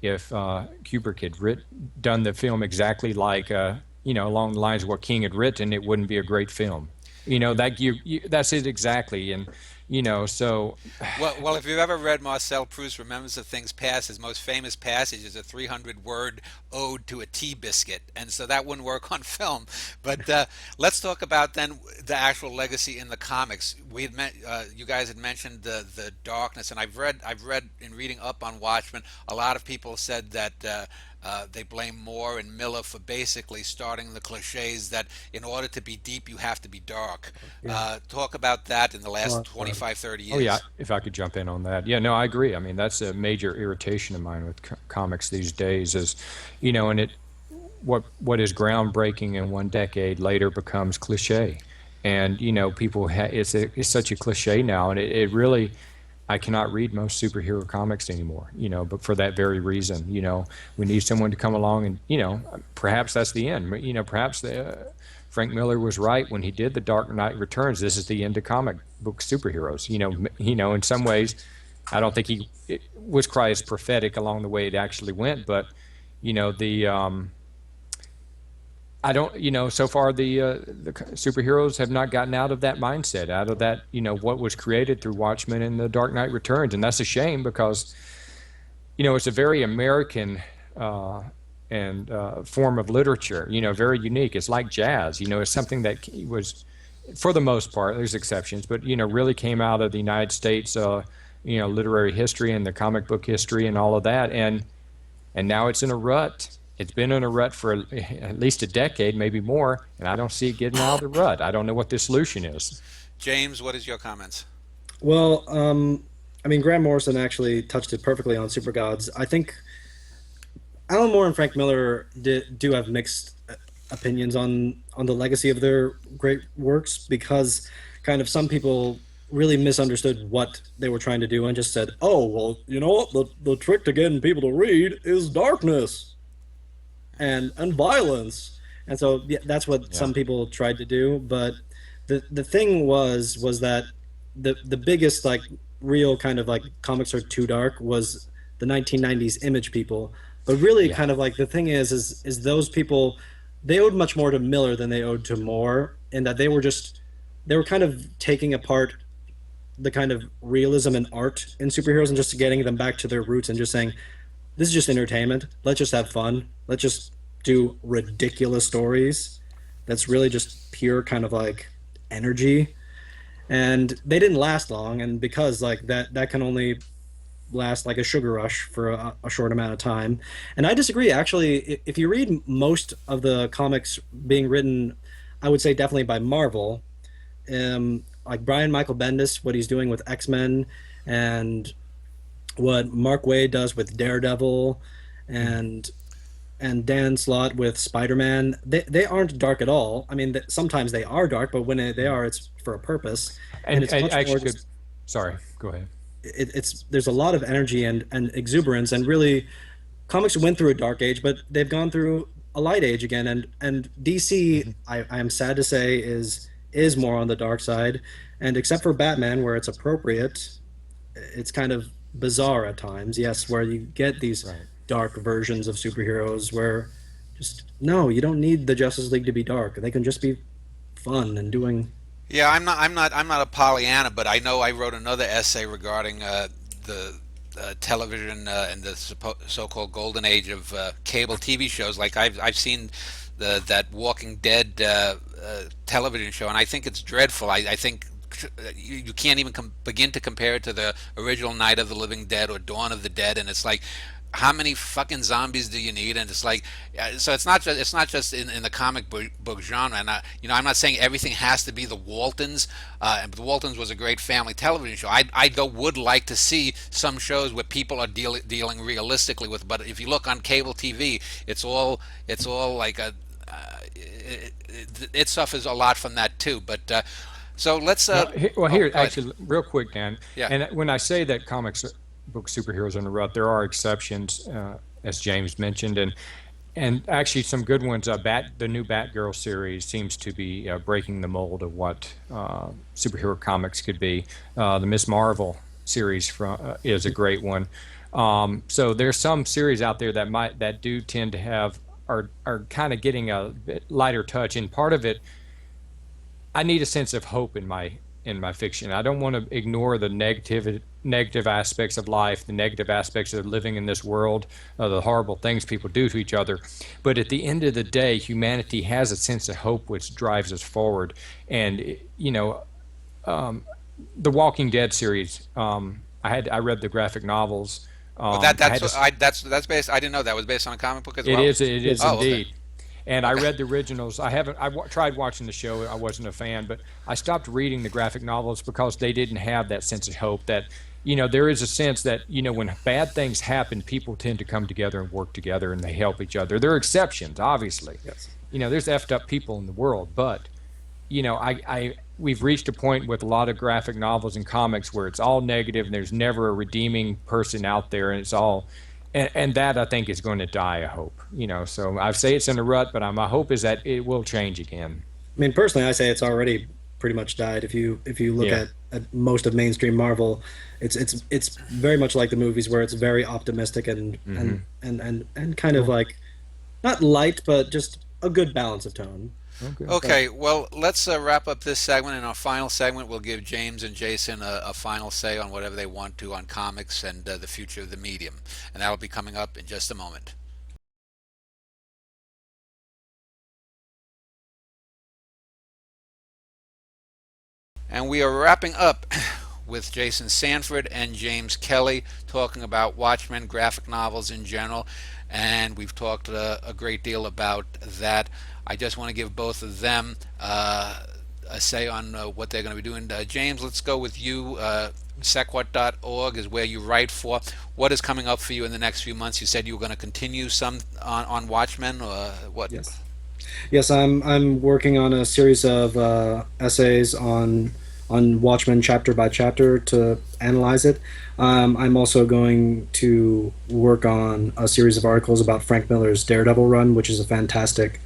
If Kubrick had done the film exactly like along the lines of what King had written, it wouldn't be a great film. That's it exactly. And so Well, if you've ever read Marcel Proust Remembrance of Things Past, his most famous passage is a 300-word ode to a tea biscuit, and so that wouldn't work on film. But let's talk about then the actual legacy in the comics. You guys had mentioned the darkness, and I've read in reading up on Watchmen, a lot of people said that. They blame Moore and Miller for basically starting the cliches that in order to be deep, you have to be dark. Yeah. Talk about that in the last Oh, sorry. 25, 30 oh yeah, years. if I could jump in on that. Yeah, no, I agree. I mean, that's a major irritation of mine with comics these days is, and what is groundbreaking in one decade later becomes cliche. And people it's such a cliche now, and it really I cannot read most superhero comics anymore, but for that very reason, we need someone to come along and, perhaps that's the end. Perhaps Frank Miller was right when he did The Dark Knight Returns. This is the end of comic book superheroes. In some ways, I don't think it was quite as prophetic along the way it actually went, but the I don't, so far the superheroes have not gotten out of that mindset, out of that, what was created through Watchmen and The Dark Knight Returns, and that's a shame because, it's a very American and form of literature, very unique. It's like jazz, it's something that was, for the most part, there's exceptions, but really came out of the United States, literary history and the comic book history and all of that, and now it's in a rut. It's been in a rut for at least a decade, maybe more, and I don't see it getting out of the rut. I don't know what the solution is. James, what is your comments? Well, I mean, Grant Morrison actually touched it perfectly on Super Gods. I think Alan Moore and Frank Miller do have mixed opinions on the legacy of their great works because kind of some people really misunderstood what they were trying to do and just said, "Oh, well, you know what? The trick to getting people to read is darkness and violence." And so yeah, that's what Yeah. some people tried to do, but the thing was that the biggest like real kind of like comics are too dark was the 1990s image people. But really Yeah. kind of like the thing is those people they owed much more to Miller than they owed to Moore in that they were kind of taking apart the kind of realism and art in superheroes and just getting them back to their roots and just saying this is just entertainment. Let's just have fun. Let's just do ridiculous stories. That's really just pure kind of like energy. And they didn't last long, and because like that can only last like a sugar rush for a short amount of time. And I disagree. Actually, if you read most of the comics being written, I would say definitely by Marvel, like Brian Michael Bendis, what he's doing with X-Men, and what Mark Waid does with Daredevil, and Dan Slott with Spider-Man, they aren't dark at all. I mean, sometimes they are dark, but when they are, it's for a purpose, and And it's I much more actually could, just sorry, go ahead. it's there's a lot of energy and exuberance, and really, comics went through a dark age, but they've gone through a light age again, and DC, Hmm. I am sad to say, is more on the dark side, And except for Batman, where it's appropriate, it's kind of bizarre at times. Yes, where you get these Right. dark versions of superheroes where just no, you don't need the Justice League to be dark. They can just be fun and doing. Yeah, I'm not a Pollyanna, but I know I wrote another essay regarding the television and the so-called golden age of cable TV shows. Like I've seen that Walking Dead television show, and I think it's dreadful. I think you can't even begin to compare it to the original Night of the Living Dead or Dawn of the Dead, and it's like, how many fucking zombies do you need? And it's like, so it's not just in the comic book genre. And I'm not saying everything has to be the Waltons. And the Waltons was a great family television show. Would like to see some shows where people are dealing realistically with. But if you look on cable TV, it's all like it suffers a lot from that too. But so let's. Well, Oh, here, go ahead. actually, real quick, Dan. Yeah. And when I say that comics book superheroes are in the rut, there are exceptions, as James mentioned, and actually some good ones. The new Batgirl series seems to be breaking the mold of what superhero comics could be. The Miss Marvel series is a great one. So there's some series out there that do tend to have are kind of getting a bit lighter touch, and part of it, I need a sense of hope in my fiction. I don't want to ignore the negative aspects of life, the negative aspects of living in this world, the horrible things people do to each other. But at the end of the day, humanity has a sense of hope which drives us forward. And the Walking Dead series. I read the graphic novels. Well, that's based. I didn't know that was based on a comic book as It well. is. It is Oh, okay. indeed. And I Okay. read the originals. I haven't. Tried watching the show. I wasn't a fan, but I stopped reading the graphic novels because they didn't have that sense of hope. That there is a sense that when bad things happen, people tend to come together and work together, and they help each other. There are exceptions, obviously. Yes. There's effed up people in the world, but we've reached a point with a lot of graphic novels and comics where it's all negative and there's never a redeeming person out there, and it's all and that I think is going to die. I hope. So I say it's in a rut, but my hope is that it will change again. I mean, personally, I say it's already pretty much died. If you look Yeah. at most of mainstream Marvel, it's very much like the movies where it's very optimistic and Hmm. and kind of like not light, but just a good balance of tone. Okay. But Okay, well, let's wrap up this segment. In our final segment, we'll give James and Jason a final say on whatever they want to on comics and the future of the medium. And that'll be coming up in just a moment. And we are wrapping up with Jason Sanford and James Kelly talking about Watchmen, graphic novels in general. And we've talked a great deal about that. I just want to give both of them a say on what they're going to be doing. James, let's go with you. Sequat.org is where you write for. What is coming up for you in the next few months? You said you were going to continue some on Watchmen, or what? yes, yes, I'm working on a series of essays on Watchmen chapter by chapter to analyze it. I'm also going to work on a series of articles about Frank Miller's Daredevil run, which is a fantastic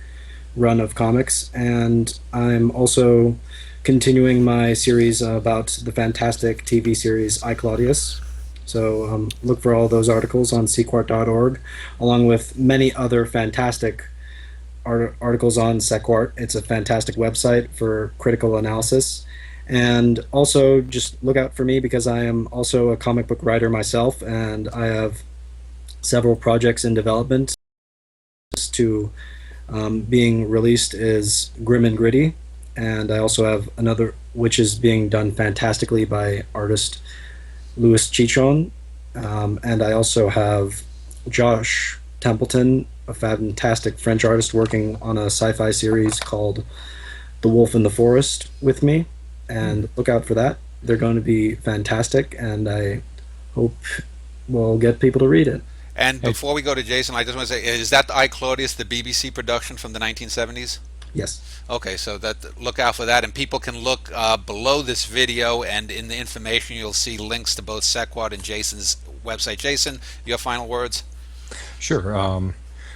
run of comics, and I'm also continuing my series about the fantastic TV series I, Claudius. So look for all those articles on sequart.org, along with many other fantastic articles on Sequart. It's a fantastic website for critical analysis. And also just look out for me because I am also a comic book writer myself, and I have several projects in development. To being released is Grim and Gritty, and I also have another which is being done fantastically by artist Louis Chichon, and I also have Josh Templeton, a fantastic French artist, working on a sci-fi series called The Wolf in the Forest with me, and look out for that. They're going to be fantastic, and I hope we'll get people to read it. And Hey, before we go to Jason, I just want to say, is that I, Claudius, the BBC production from the 1970s? Yes. Okay, so that look out for that, and people can look below this video, and in the information you'll see links to both Sequat and Jason's website. Jason, your final words? sure.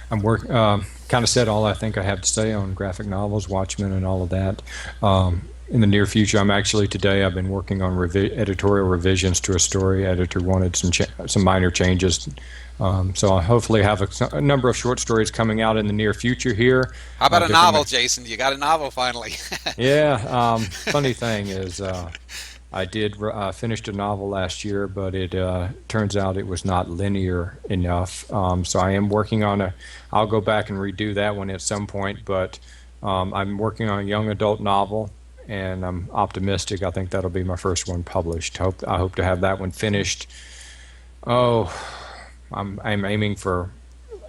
Kind of said all I think I have to say on graphic novels, Watchmen, and all of that. in the near future. I'm actually today. I've been working on editorial revisions to a story. Editor wanted some minor changes, so I'll hopefully have a number of short stories coming out in the near future here. How about a Different novel, Jason? You got a novel finally. Yeah. Funny thing is, I did finished a novel last year, but it turns out it was not linear enough. So I am working on I'll go back and redo that one at some point, but I'm working on a young adult novel, and I'm optimistic. I think that'll be my first one published. I hope to have that one finished. Oh, I'm aiming for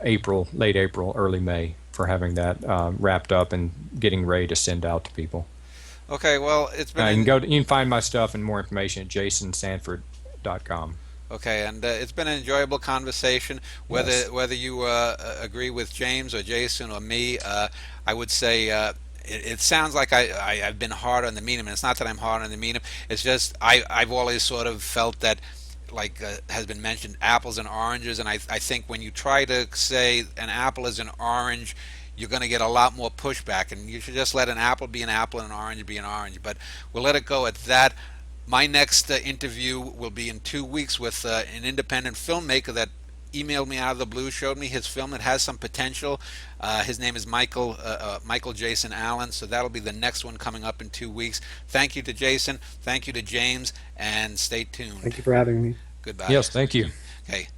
April, late April, early May, for having that wrapped up and getting ready to send out to people. Okay, well, it's been You can find my stuff and more information at jasonsanford.com. okay, and it's been an enjoyable conversation. Yes. Whether you agree with James or Jason or me, I would say it sounds like I've been hard on the medium. And it's not that I'm hard on the medium. It's just I've always sort of felt that, like has been mentioned, apples and oranges, and I think when you try to say an apple is an orange, you're going to get a lot more pushback, and you should just let an apple be an apple and an orange be an orange. But we'll let it go at that. My next interview will be in 2 weeks with an independent filmmaker that emailed me out of the blue, showed me his film that has some potential. His name is Michael Jason Allen, so that'll be the next one coming up in 2 weeks. Thank you to Jason, thank you to James, and stay tuned. Thank you for having me. Goodbye. Yes, thank you. Okay.